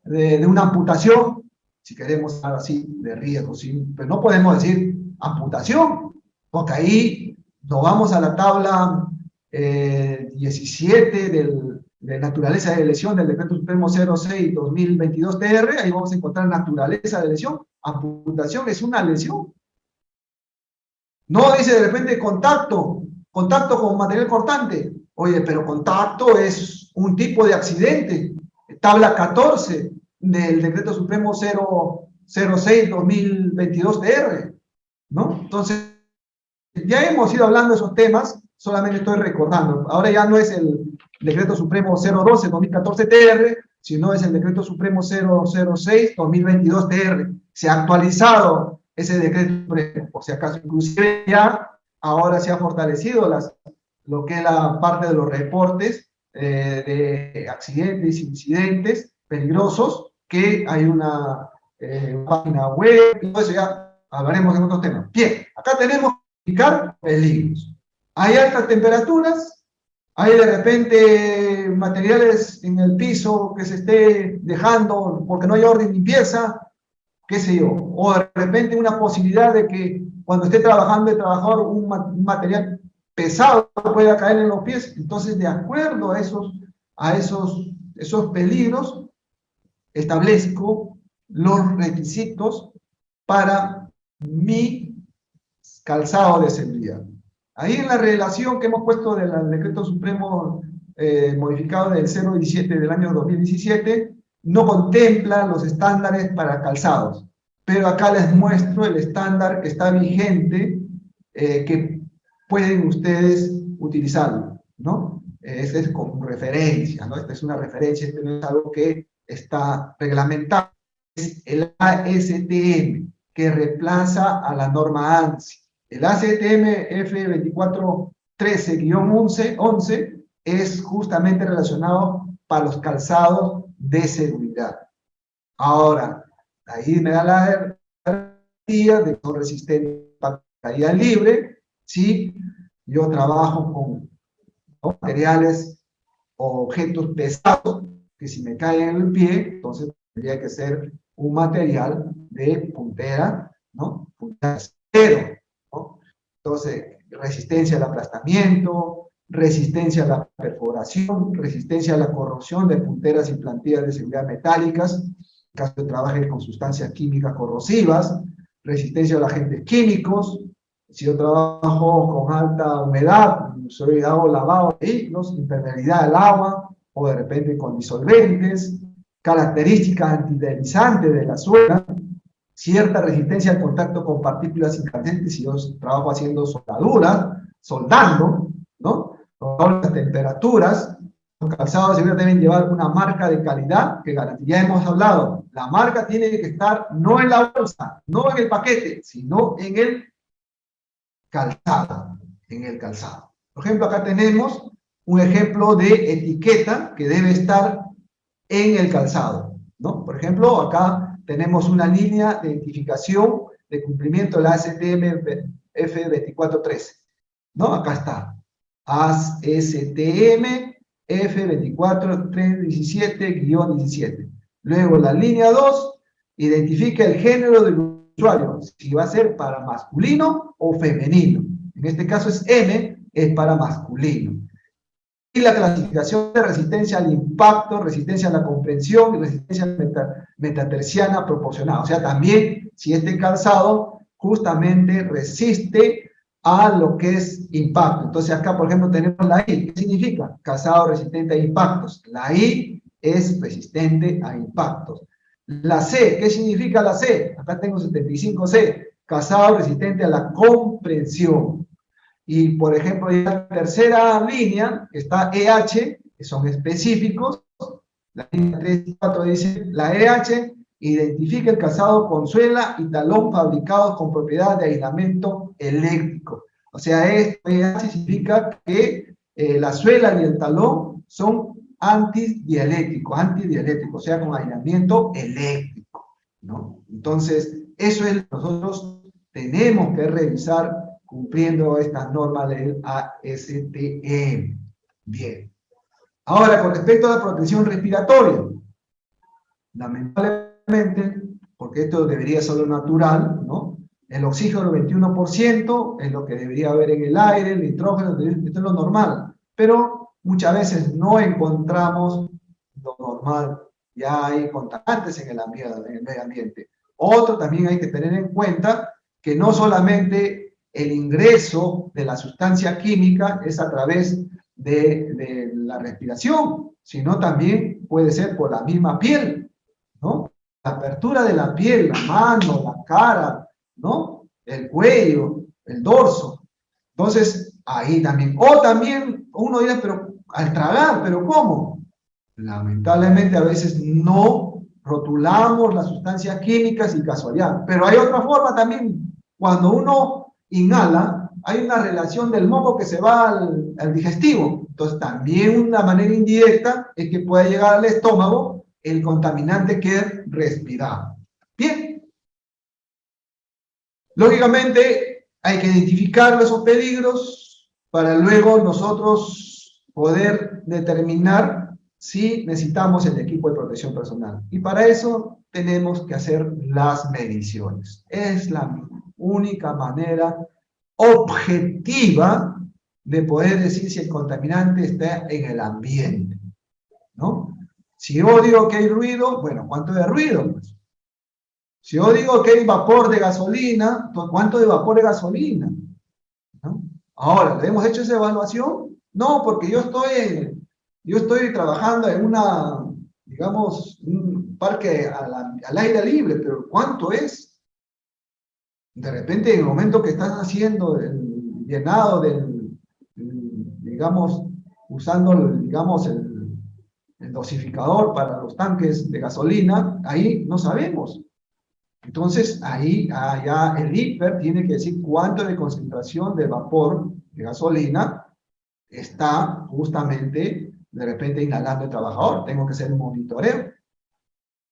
de una amputación, si queremos hablar así de riesgo, ¿sí? Pero no podemos decir amputación, porque ahí nos vamos a la tabla 17 de naturaleza de lesión del Decreto Supremo 06-2022-TR, ahí vamos a encontrar naturaleza de lesión. Amputación es una lesión. No dice de repente contacto con material cortante. Oye, pero contacto es un tipo de accidente. Tabla 14 del Decreto Supremo 006-2022-TR, ¿no? Entonces, ya hemos ido hablando de esos temas, solamente estoy recordando. Ahora ya no es el Decreto Supremo 012-2014-TR, sino es el Decreto Supremo 006-2022-TR. Se ha actualizado ese decreto, por si acaso, inclusive ya ahora se ha fortalecido lo que es la parte de los reportes de accidentes, incidentes peligrosos, que hay una página web, y todo eso ya hablaremos en otros temas. Bien, acá tenemos que indicar peligros. Hay altas temperaturas, hay de repente materiales en el piso que se esté dejando porque no hay orden de limpieza, qué sé yo, o de repente una posibilidad de que cuando esté trabajando el trabajador un material pesado pueda caer en los pies. Entonces, de acuerdo a esos peligros, establezco los requisitos para mi calzado de seguridad. Ahí en la relación que hemos puesto del Decreto Supremo modificado del 017 del año 2017, no contempla los estándares para calzados, pero acá les muestro el estándar que está vigente, que pueden ustedes utilizarlo, ¿no? Este es como referencia, ¿no? Esta es una referencia, este no es algo que está reglamentado, es el ASTM, que reemplaza a la norma ANSI. El ASTM F2413-11 es justamente relacionado para los calzados de seguridad. Ahora, ahí me da la garantía de que son resistentes a caída libre, si yo trabajo con materiales o objetos pesados, que si me caen en el pie, entonces tendría que ser un material de puntera, ¿no? Puntera cero, ¿no? Entonces, resistencia al aplastamiento, resistencia a la perforación, resistencia a la corrosión de punteras y plantillas de seguridad metálicas, en caso de trabaje con sustancias químicas corrosivas, resistencia a los agentes químicos. Si yo trabajo con alta humedad, hago lavado de vehículos, impermeabilidad al agua, o de repente con disolventes, características antideslizantes de la suela, cierta resistencia al contacto con partículas incandescentes, si yo trabajo haciendo soldaduras, soldando, ¿no? Con altas temperaturas. Los calzados de seguridad deben llevar una marca de calidad que ya hemos hablado. La marca tiene que estar no en la bolsa, no en el paquete, sino en el calzado, Por ejemplo, acá tenemos un ejemplo de etiqueta que debe estar en el calzado, ¿no? Por ejemplo, acá tenemos una línea de identificación de cumplimiento de la ASTM F2413, ¿no? Acá está, ASTM F24317-17. Luego la línea 2 identifica el género del usuario, si va a ser para masculino o femenino. En este caso es M, es para masculino. Y la clasificación de resistencia al impacto, resistencia a la comprensión y resistencia metaterciana proporcionada. O sea, también si este calzado justamente resiste a lo que es impacto. Entonces acá, por ejemplo, tenemos la I. ¿Qué significa? Calzado resistente a impactos. La I es resistente a impactos. La C, ¿qué significa la C? Acá tengo 75C, calzado resistente a la comprensión. Y, por ejemplo, en la tercera línea está EH, que son específicos. La línea 3 y 4 dice, la EH identifica el calzado con suela y talón fabricados con propiedad de aislamiento eléctrico. O sea, esto EH significa que la suela y el talón son antidieléctricos, o sea, con aislamiento eléctrico, ¿no? Entonces, eso es lo que nosotros tenemos que revisar cumpliendo estas normas del ASTM. Bien. Ahora, con respecto a la protección respiratoria, lamentablemente, porque esto debería ser lo natural, ¿no? El oxígeno 21% es lo que debería haber en el aire, el nitrógeno, esto es lo normal, pero muchas veces no encontramos lo normal, ya hay contaminantes en el medio ambiente. Otro también hay que tener en cuenta que no solamente el ingreso de la sustancia química es a través de la respiración, sino también puede ser por la misma piel, ¿no? La apertura de la piel, la mano, la cara, ¿no? El cuello, el dorso. Entonces, ahí también. O también uno dirá, pero al tragar, ¿pero cómo? Lamentablemente a veces no rotulamos las sustancias químicas y casualidad. Pero hay otra forma también. Cuando uno inhala, hay una relación del moco que se va al digestivo. Entonces, también una manera indirecta es que pueda llegar al estómago el contaminante que es respirado. Bien. Lógicamente, hay que identificar esos peligros para luego nosotros poder determinar sí necesitamos el equipo de protección personal. Y para eso tenemos que hacer las mediciones. Es la única manera objetiva de poder decir si el contaminante está en el ambiente, ¿no? Si yo digo que hay ruido, bueno, ¿cuánto de ruido? Pues, si yo digo que hay vapor de gasolina, ¿cuánto de vapor de gasolina? ¿No? Ahora, ¿le hemos hecho esa evaluación? No, porque yo estoy trabajando en una, digamos, un parque al aire libre, pero ¿cuánto es? De repente, en el momento que estás haciendo el llenado digamos, usando, digamos, el dosificador para los tanques de gasolina, ahí no sabemos. Entonces, ahí ya el IPER tiene que decir cuánto de concentración de vapor de gasolina está justamente, de repente, inhalando el trabajador. Tengo que hacer un monitoreo,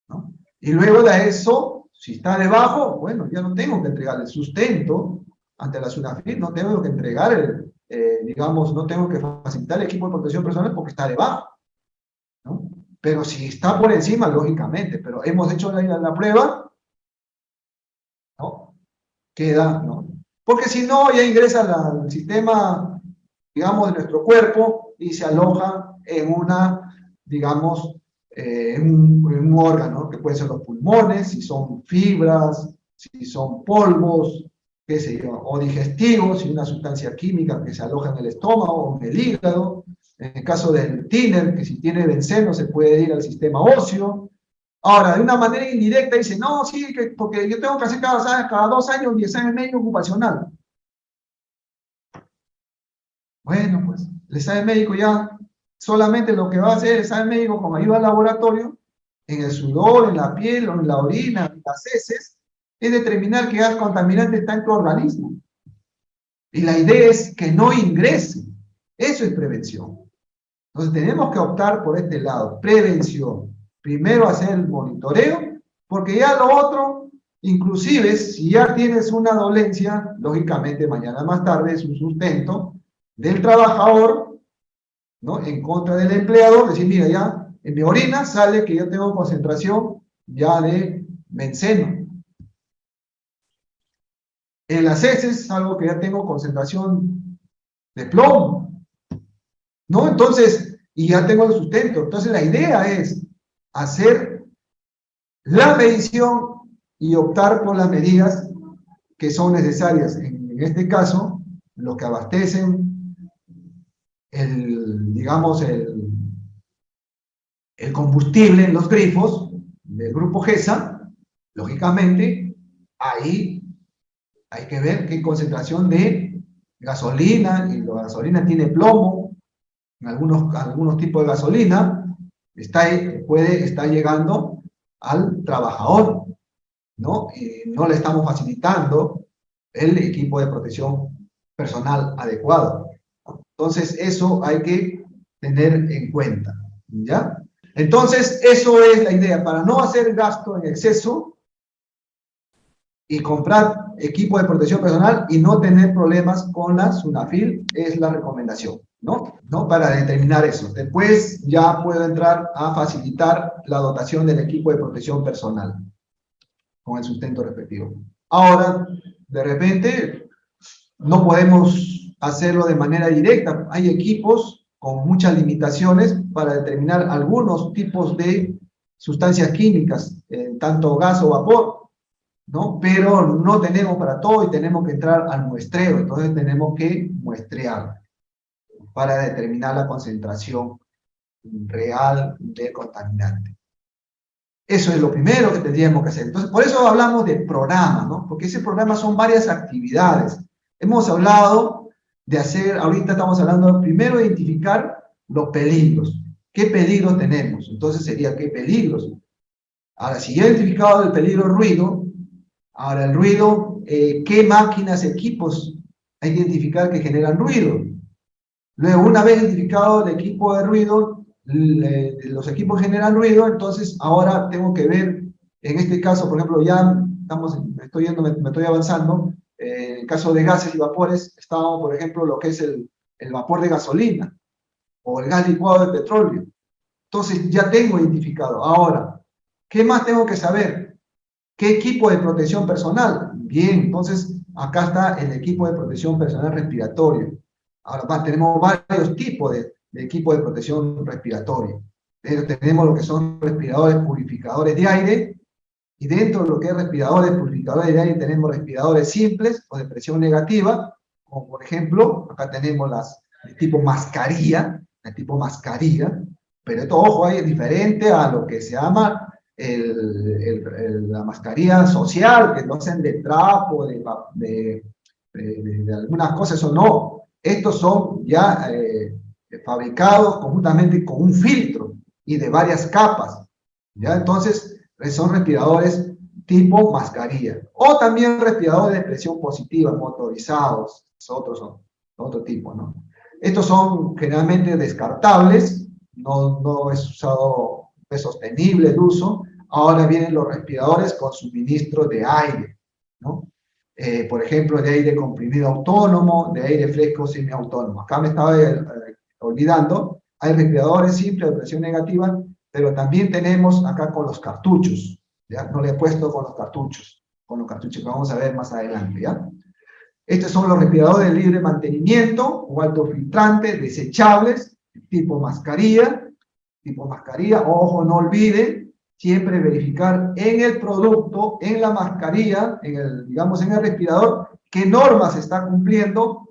¿no? Y luego de eso, si está debajo, bueno, ya no tengo que entregar el sustento ante la SUNAFIL, no tengo que entregar, digamos, no tengo que facilitar el equipo de protección personal porque está debajo, ¿no? Pero si está por encima, lógicamente, pero hemos hecho la prueba, ¿no? Queda, ¿no? Porque si no, ya ingresa al sistema, digamos, de nuestro cuerpo y se aloja en una, digamos, en un órgano, que puede ser los pulmones, si son fibras, si son polvos, qué sé yo, o digestivos, si una sustancia química que se aloja en el estómago o en el hígado. En el caso del tiner, que si tiene benceno se puede ir al sistema óseo. Ahora, de una manera indirecta dice, no, sí, porque yo tengo que hacer cada 2 años mi examen médico ocupacional. Bueno, pues, el examen médico ya solamente lo que va a hacer el examen médico con ayuda al laboratorio, en el sudor, en la piel, o en la orina, en las heces, es determinar qué gas contaminante está en tu organismo. Y la idea es que no ingrese. Eso es prevención. Entonces tenemos que optar por este lado, prevención. Primero hacer el monitoreo, porque ya lo otro, inclusive si ya tienes una dolencia, lógicamente mañana más tarde es un sustento del trabajador, ¿no? En contra del empleador, decir, mira, ya en mi orina sale que yo tengo concentración ya de benceno. En las heces algo que ya tengo concentración de plomo, ¿no? Entonces, y ya tengo el sustento. Entonces la idea es hacer la medición y optar por las medidas que son necesarias. En este caso, los que abastecen digamos, el combustible en los grifos del grupo GESA, lógicamente, ahí hay que ver qué concentración de gasolina, y la gasolina tiene plomo, en algunos tipos de gasolina, puede estar llegando al trabajador, ¿no? Y no le estamos facilitando el equipo de protección personal adecuado. Entonces, eso hay que tener en cuenta, ¿ya? Entonces, eso es la idea, para no hacer gasto en exceso y comprar equipo de protección personal y no tener problemas con la SUNAFIL, es la recomendación, ¿no? Para determinar eso. Después ya puedo entrar a facilitar la dotación del equipo de protección personal con el sustento respectivo. Ahora, de repente, no podemos hacerlo de manera directa. Hay equipos con muchas limitaciones para determinar algunos tipos de sustancias químicas, tanto gas o vapor, ¿no? Pero no tenemos para todo y tenemos que entrar al muestreo. Entonces tenemos que muestrear para determinar la concentración real del contaminante. Eso es lo primero que tendríamos que hacer. Entonces, por eso hablamos de programa, ¿no? Porque ese programa son varias actividades. Hemos hablado de hacer, ahorita estamos hablando primero de identificar los peligros. ¿Qué peligros tenemos? Entonces sería, ¿qué peligros? Ahora, si ya he identificado el peligro ruido, ahora el ruido, ¿qué máquinas, equipos hay que identificar que generan ruido? Luego, una vez identificado el equipo de ruido, los equipos generan ruido, entonces ahora tengo que ver, en este caso, por ejemplo, ya me estoy avanzando, en el caso de gases y vapores, estamos, por ejemplo, lo que es el vapor de gasolina, o el gas licuado de petróleo, Entonces ya tengo identificado. Ahora, ¿qué más tengo que saber? ¿Qué equipo de protección personal? Bien, entonces acá está el equipo de protección personal respiratorio. Ahora tenemos varios tipos de equipo de protección respiratoria. Tenemos lo que son respiradores purificadores de aire, y dentro de lo que es respiradores purificadores de aire tenemos respiradores simples o de presión negativa, como por ejemplo, acá tenemos las de tipo mascarilla, pero esto, ojo, ahí es diferente a lo que se llama la mascarilla social, que lo hacen de trapo, de algunas cosas, eso no. Estos son ya fabricados conjuntamente con un filtro y de varias capas, ¿ya? Entonces, son respiradores tipo mascarilla. O también respiradores de presión positiva, motorizados, son otro tipo, ¿no? Estos son generalmente descartables, no es usado, es sostenible el uso. Ahora vienen los respiradores con suministro de aire, ¿no? Por ejemplo, de aire comprimido autónomo, de aire fresco semiautónomo. Acá me estaba olvidando, hay respiradores simples de presión negativa, pero también tenemos acá con los cartuchos, ¿ya? No le he puesto con los cartuchos que vamos a ver más adelante, ¿ya? Estos son los respiradores de libre mantenimiento o autofiltrante, desechables, tipo mascarilla, ojo, no olviden, siempre verificar en el producto, en la mascarilla, digamos en el respirador, qué normas está cumpliendo,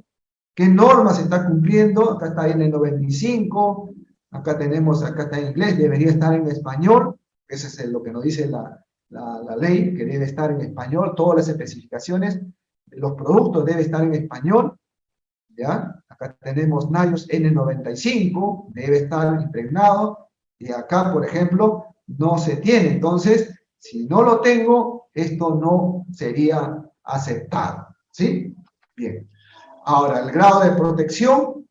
acá está en el 95, acá está en inglés, debería estar en español, eso es lo que nos dice la ley, que debe estar en español, todas las especificaciones de los productos deben estar en español, ¿ya? Acá tenemos Nayos N95, debe estar impregnado, y acá, por ejemplo, no se tiene, entonces, si no lo tengo, esto no sería aceptado, ¿sí? Bien. Ahora, el grado de protección,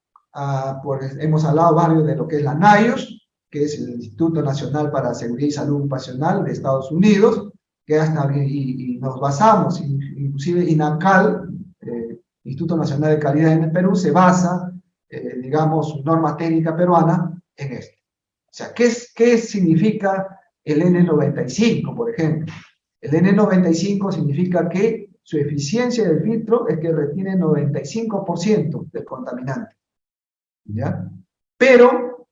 hemos hablado varios de lo que es la NIOSH, que es el Instituto Nacional para la Seguridad y Salud Ocupacional de Estados Unidos, que hasta, y nos basamos, inclusive INACAL, Instituto Nacional de Calidad en el Perú, se basa, digamos, su norma técnica peruana en esto. O sea, ¿qué significa el N95, por ejemplo? El N95 significa que su eficiencia del filtro es que retiene 95% del contaminante, ¿ya? Pero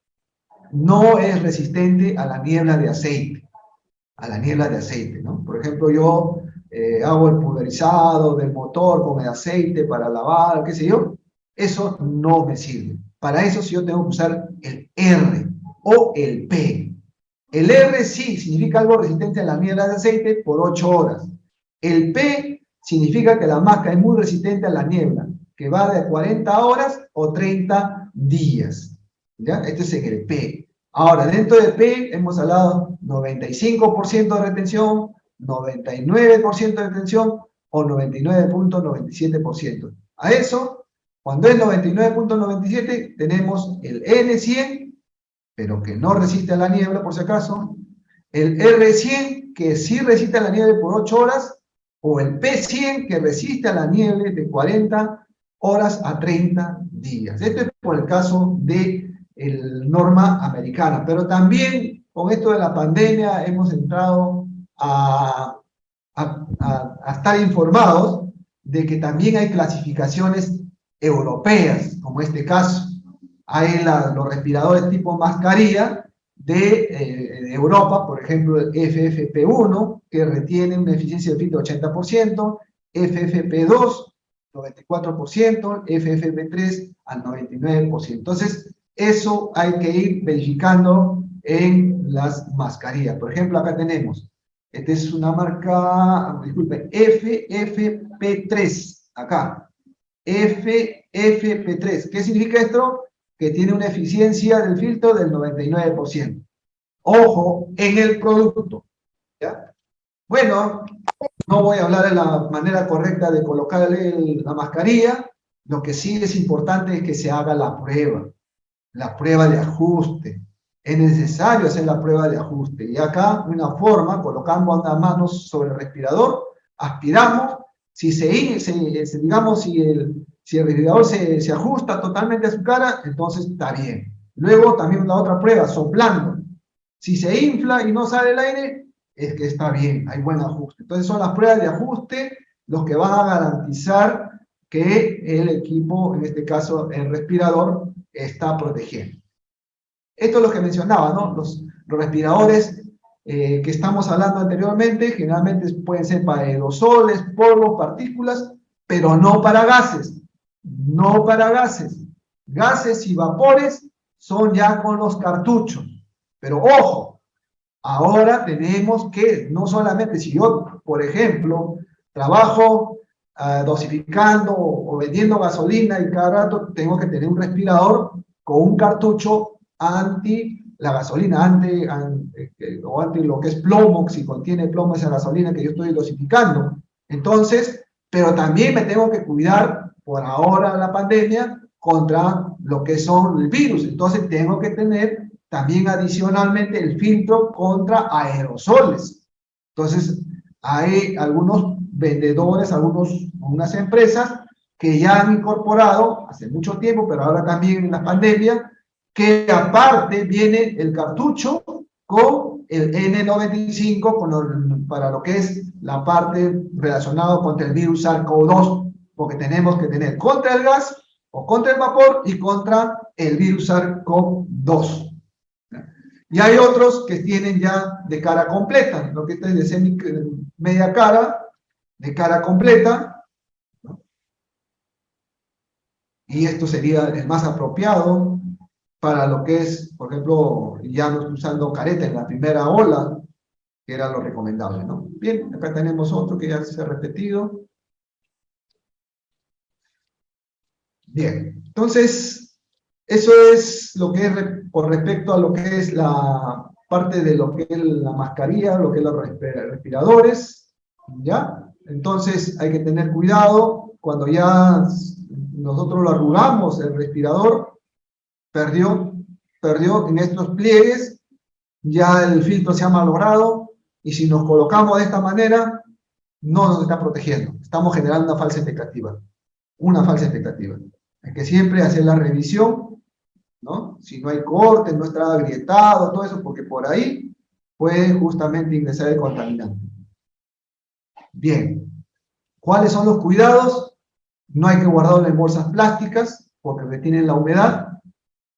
no es resistente a la niebla de aceite, ¿no? Por ejemplo, yo hago el pulverizado del motor con el aceite para lavar, qué sé yo, eso no me sirve. Para eso sí yo tengo que usar el R o el P. El R sí significa algo resistente a la niebla de aceite por 8 horas. El P significa que la máscara es muy resistente a la niebla, que va de 40 horas o 30 días. ¿Ya? Este es el P. Ahora, dentro del P hemos hablado 95% de retención, 99% de retención o 99.97%. A eso, cuando es 99.97, tenemos el N100, pero que no resiste a la niebla, por si acaso, el R100, que sí resiste a la niebla por 8 horas, o el P100, que resiste a la niebla de 40 horas a 30 días. Esto es por el caso de norma americana, pero también con esto de la pandemia hemos entrado a estar informados de que también hay clasificaciones europeas, como este caso. Hay los respiradores tipo mascarilla de Europa, por ejemplo, el FFP1, que retiene una eficiencia de filtro 80%, FFP2, 94%, FFP3 al 99%. Entonces, eso hay que ir verificando en las mascarillas. Por ejemplo, acá tenemos, esta es una marca, disculpe, FFP3, acá, FFP3. ¿Qué significa esto? Que tiene una eficiencia del filtro del 99%. Ojo, en el producto, ¿ya? Bueno, no voy a hablar de la manera correcta de colocarle la mascarilla. Lo que sí es importante es que se haga la prueba de ajuste. Es necesario hacer la prueba de ajuste. Y acá, una forma, colocamos las manos sobre el respirador, aspiramos, digamos, si el respirador se ajusta totalmente a su cara, entonces está bien. Luego, también la otra prueba, soplando. Si se infla y no sale el aire, es que está bien, hay buen ajuste. Entonces son las pruebas de ajuste los que van a garantizar que el equipo, en este caso el respirador, está protegiendo. Esto es lo que mencionaba, ¿no? Los respiradores que estamos hablando anteriormente, generalmente pueden ser para aerosoles, polvos, partículas, pero no para gases. No para gases. Gases y vapores son ya con los cartuchos. Pero ojo, ahora tenemos que, no solamente si yo, por ejemplo, trabajo dosificando o vendiendo gasolina y cada rato tengo que tener un respirador con un cartucho anti la gasolina, o anti lo que es plomo, si contiene plomo esa gasolina que yo estoy dosificando. Entonces, pero también me tengo que cuidar por ahora la pandemia contra lo que son el virus. Entonces tengo que tener también adicionalmente el filtro contra aerosoles. Entonces, hay algunos vendedores, algunas empresas que ya han incorporado hace mucho tiempo, pero ahora también en la pandemia, que aparte viene el cartucho con el N95 para lo que es la parte relacionada contra el virus SARS-CoV-2, porque tenemos que tener contra el gas o contra el vapor y contra el virus SARS-CoV-2. Y hay otros que tienen ya de cara completa, lo que es de media cara, de cara completa, ¿no? Y esto sería el más apropiado para lo que es, por ejemplo, ya no estoy usando careta en la primera ola, que era lo recomendable, ¿no? Bien, acá tenemos otro que ya se ha repetido. Bien, entonces, eso es lo que es con respecto a lo que es la parte de lo que es la mascarilla, lo que es los respiradores, ¿ya? Entonces, hay que tener cuidado cuando ya nosotros lo arrugamos, el respirador perdió en estos pliegues, ya el filtro se ha malogrado, y si nos colocamos de esta manera, no nos está protegiendo. Estamos generando una falsa expectativa. Una falsa expectativa. Hay que siempre hacer la revisión, ¿no? Si no hay corte, no está agrietado, todo eso, porque por ahí puede justamente ingresar el contaminante. Bien. ¿Cuáles son los cuidados? No hay que guardarlo en bolsas plásticas, porque retienen la humedad.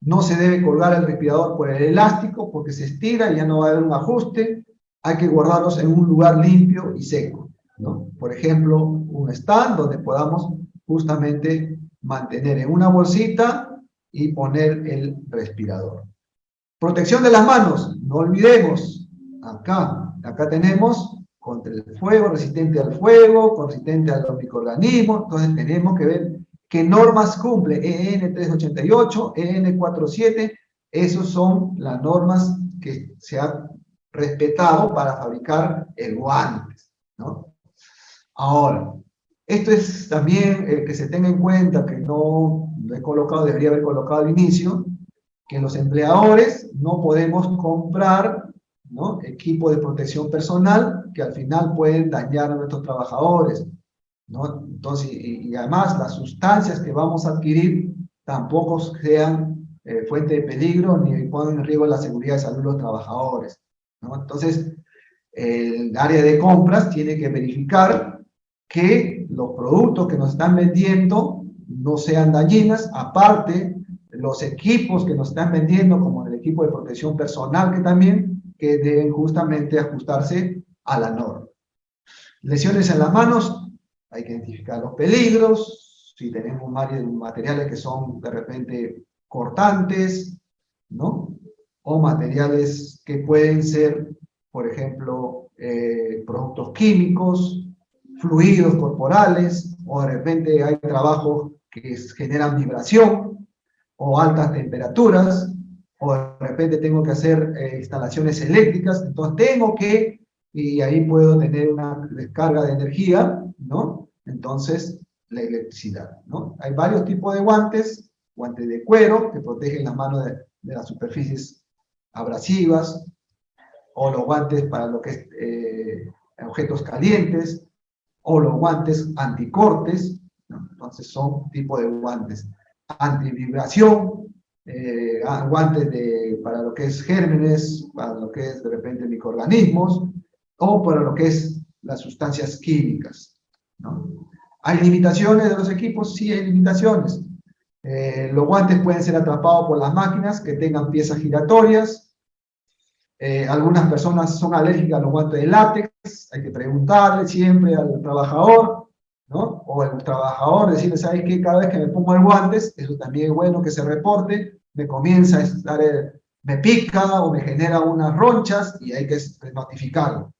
No se debe colgar el respirador por el elástico, porque se estira y ya no va a haber un ajuste. Hay que guardarlos en un lugar limpio y seco, ¿no? Por ejemplo, un stand donde podamos justamente mantener en una bolsita y poner el respirador. Protección de las manos, no olvidemos, acá tenemos contra el fuego, resistente al fuego, resistente a los microorganismos, entonces tenemos que ver qué normas cumple, EN 388, EN 47, esas son las normas que se han respetado para fabricar el guante, ¿no? Ahora, esto es también que se tenga en cuenta, que no lo he colocado, debería haber colocado al inicio, que los empleadores no podemos comprar, ¿no?, equipo de protección personal que al final pueden dañar a nuestros trabajadores, ¿no? Entonces, y además las sustancias que vamos a adquirir tampoco sean fuente de peligro ni pongan en riesgo la seguridad de salud de los trabajadores, ¿no? Entonces, el área de compras tiene que verificar que los productos que nos están vendiendo no sean dañinas, aparte los equipos que nos están vendiendo, como el equipo de protección personal que deben justamente ajustarse a la norma. Lesiones en las manos, hay que identificar los peligros, si tenemos materiales que son de repente cortantes, ¿no? O materiales que pueden ser, por ejemplo, productos químicos, fluidos corporales, o de repente hay trabajos que generan vibración, o altas temperaturas, o de repente tengo que hacer instalaciones eléctricas, entonces y ahí puedo tener una descarga de energía, ¿no? Entonces, la electricidad, ¿no? Hay varios tipos de guantes, guantes de cuero, que protegen las manos de las superficies abrasivas, o los guantes para lo que es objetos calientes, o los guantes anticortes, ¿no? Entonces son tipos de guantes. Antivibración, guantes para lo que es gérmenes, para lo que es de repente microorganismos, o para lo que es las sustancias químicas, ¿no? ¿Hay limitaciones de los equipos? Sí, hay limitaciones. Los guantes pueden ser atrapados por las máquinas que tengan piezas giratorias. Algunas personas son alérgicas a los guantes de látex. Hay que preguntarle siempre al trabajador, ¿no? O el trabajador decirle, ¿sabes qué? Cada vez que me pongo el guantes, eso también es bueno que se reporte, me comienza a estar, me pica o me genera unas ronchas y hay que notificarlo.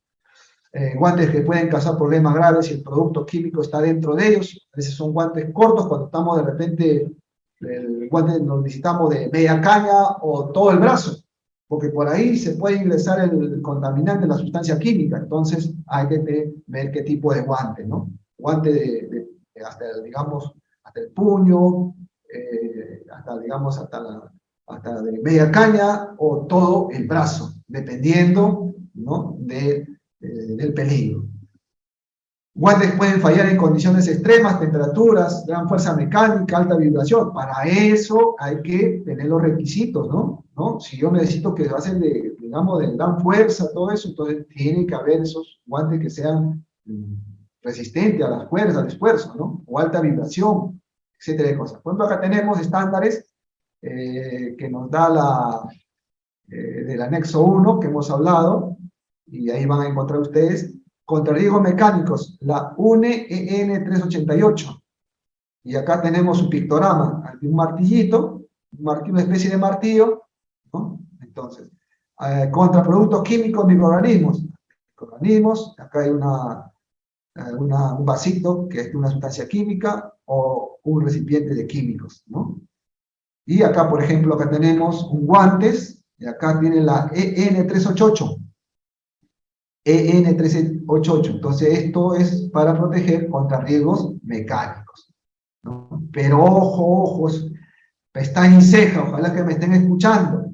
Guantes que pueden causar problemas graves si el producto químico está dentro de ellos. A veces son guantes cortos cuando estamos de repente, el guante nos necesitamos de media caña o todo el brazo, porque por ahí se puede ingresar el contaminante, la sustancia química. Entonces hay que ver qué tipo de guante, ¿no? Guante hasta, digamos, hasta el puño, hasta, digamos, hasta de media caña o todo el brazo, dependiendo, ¿no? Del peligro. Guantes pueden fallar en condiciones extremas, temperaturas, gran fuerza mecánica, alta vibración. Para eso hay que tener los requisitos, ¿no? Si yo necesito que hacen digamos, de gran fuerza, todo eso, entonces tiene que haber esos guantes que sean resistentes a las fuerzas, al esfuerzo, ¿no? O alta vibración, etcétera de cosas. Por ejemplo, acá tenemos estándares que nos da del anexo 1 que hemos hablado, y ahí van a encontrar ustedes, contra riesgos mecánicos, la UNE EN 388. Y acá tenemos un pictograma, un martillito, una especie de martillo, ¿no? Entonces, contra productos químicos, microorganismos, acá hay un vasito que es una sustancia química o un recipiente de químicos, ¿no? Y acá, por ejemplo, acá tenemos un guantes, y acá tiene la EN388. EN388. Entonces, esto es para proteger contra riesgos mecánicos, ¿no? Pero ojo, pestaña y ceja, ojalá que me estén escuchando.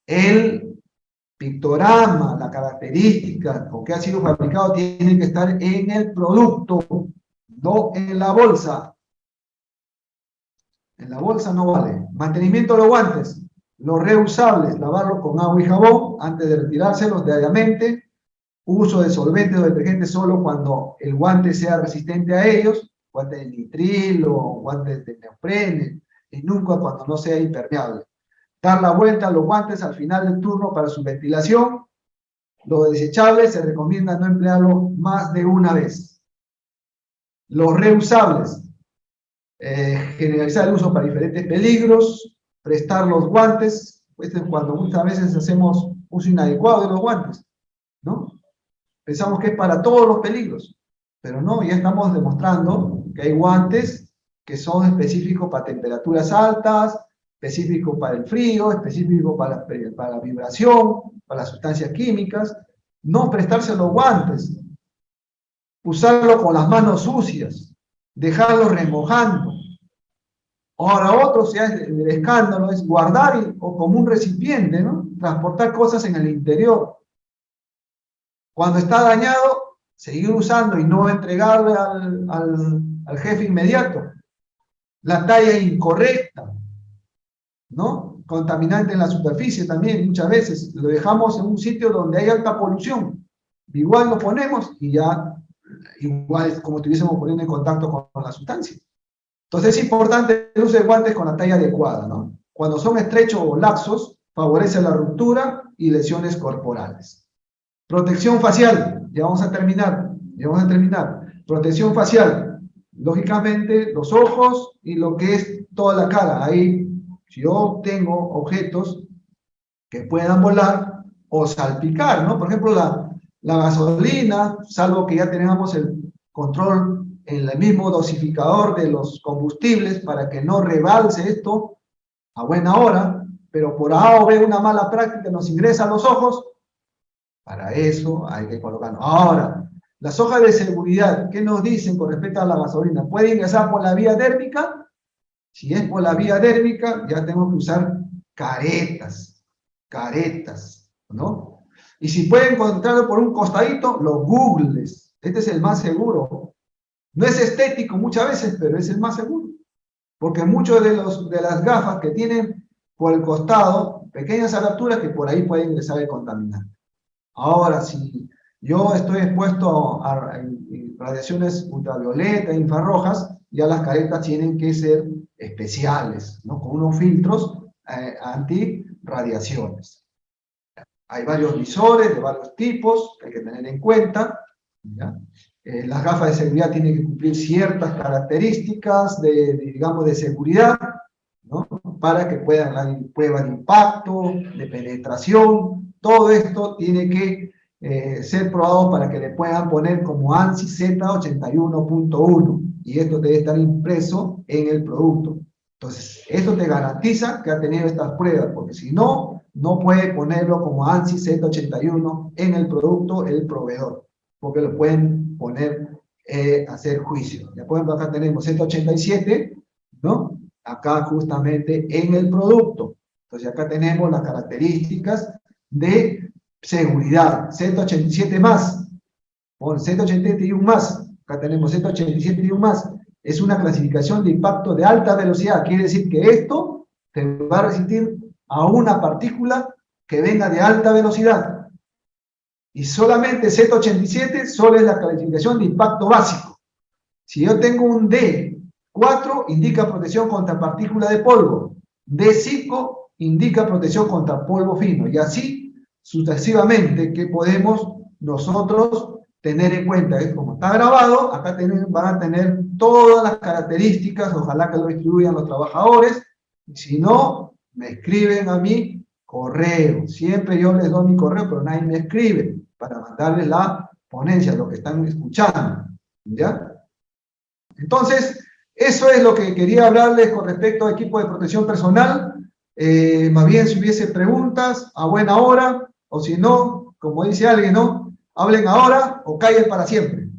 El pictograma, la característica con que ha sido fabricado tiene que estar en el producto, no en la bolsa. En la bolsa no vale. Mantenimiento de los guantes. Los reusables, lavarlos con agua y jabón antes de retirárselos diariamente. Uso de solventes o detergentes solo cuando el guante sea resistente a ellos. Guantes de nitril o guantes de neoprene. Y nunca cuando no sea impermeable. Dar la vuelta a los guantes al final del turno para su ventilación. Los desechables se recomienda no emplearlo más de una vez. Los reusables. Generalizar el uso para diferentes peligros, prestar los guantes, pues es cuando muchas veces hacemos uso inadecuado de los guantes, ¿no? Pensamos que es para todos los peligros, pero no, ya estamos demostrando que hay guantes que son específicos para temperaturas altas, específicos para el frío, específicos para la vibración, para las sustancias químicas. No prestarse los guantes, usarlo con las manos sucias, dejarlo remojando. Ahora otro, el escándalo es guardar o como un recipiente, ¿no? Transportar cosas en el interior. Cuando está dañado, seguir usando y no entregarle al jefe inmediato. La talla incorrecta, ¿no? Contaminante en la superficie también, muchas veces. Lo dejamos en un sitio donde hay alta polución. Igual lo ponemos y ya igual es como estuviésemos poniendo en contacto con la sustancia. Entonces es importante el uso de guantes con la talla adecuada, ¿no? Cuando son estrechos o laxos, favorece la ruptura y lesiones corporales. Protección facial, ya vamos a terminar. Protección facial, lógicamente los ojos y lo que es toda la cara. Ahí, si yo tengo objetos que puedan volar o salpicar, ¿no? Por ejemplo, la gasolina, salvo que ya tengamos el control en el mismo dosificador de los combustibles para que no rebalse esto a buena hora, pero por A o B una mala práctica nos ingresa a los ojos, para eso hay que colocarlo. Ahora, las hojas de seguridad, ¿qué nos dicen con respecto a la gasolina? ¿Puede ingresar por la vía dérmica? Si es por la vía dérmica, ya tengo que usar caretas, ¿no? Y si puede encontrarlo por un costadito, los googles. Este es el más seguro. No es estético muchas veces, pero es el más seguro. Porque muchos de las gafas que tienen por el costado, pequeñas aberturas que por ahí puede ingresar el contaminante. Ahora, si yo estoy expuesto a radiaciones ultravioleta, infrarrojas, ya las caretas tienen que ser especiales, ¿no? Con unos filtros antirradiaciones. Hay varios visores de varios tipos que hay que tener en cuenta, ¿ya? Las gafas de seguridad tienen que cumplir ciertas características digamos, de seguridad, ¿no? Para que puedan dar prueba de impacto, de penetración. Todo esto tiene que ser probado para que le puedan poner como ANSI Z81.1, y esto debe estar impreso en el producto. Entonces, esto te garantiza que ha tenido estas pruebas, porque si no, no puede ponerlo como ANSI Z81 en el producto el proveedor, porque lo pueden poner hacer juicio. Ya pueden, acá tenemos Z87, ¿no? Acá justamente en el producto. Entonces acá tenemos las características de seguridad. Z87 más, por Z81 más, acá tenemos Z87 más. Es una clasificación de impacto de alta velocidad. Quiere decir que esto te va a resistir a una partícula que venga de alta velocidad. Y solamente Z87 solo es la clasificación de impacto básico. Si yo tengo un D4, indica protección contra partícula de polvo. D5 indica protección contra polvo fino. Y así sucesivamente que podemos nosotros tener en cuenta. Es como está grabado, acá van a tener todas las características, ojalá que lo distribuyan los trabajadores. Y si no, me escriben a mi correo. Siempre yo les doy mi correo, pero nadie me escribe para mandarles la ponencia, lo que están escuchando. ¿Ya? Entonces, eso es lo que quería hablarles con respecto a equipo de protección personal. Más bien, si hubiese preguntas, a buena hora, o si no, como dice alguien, ¿no? Hablen ahora o callen para siempre.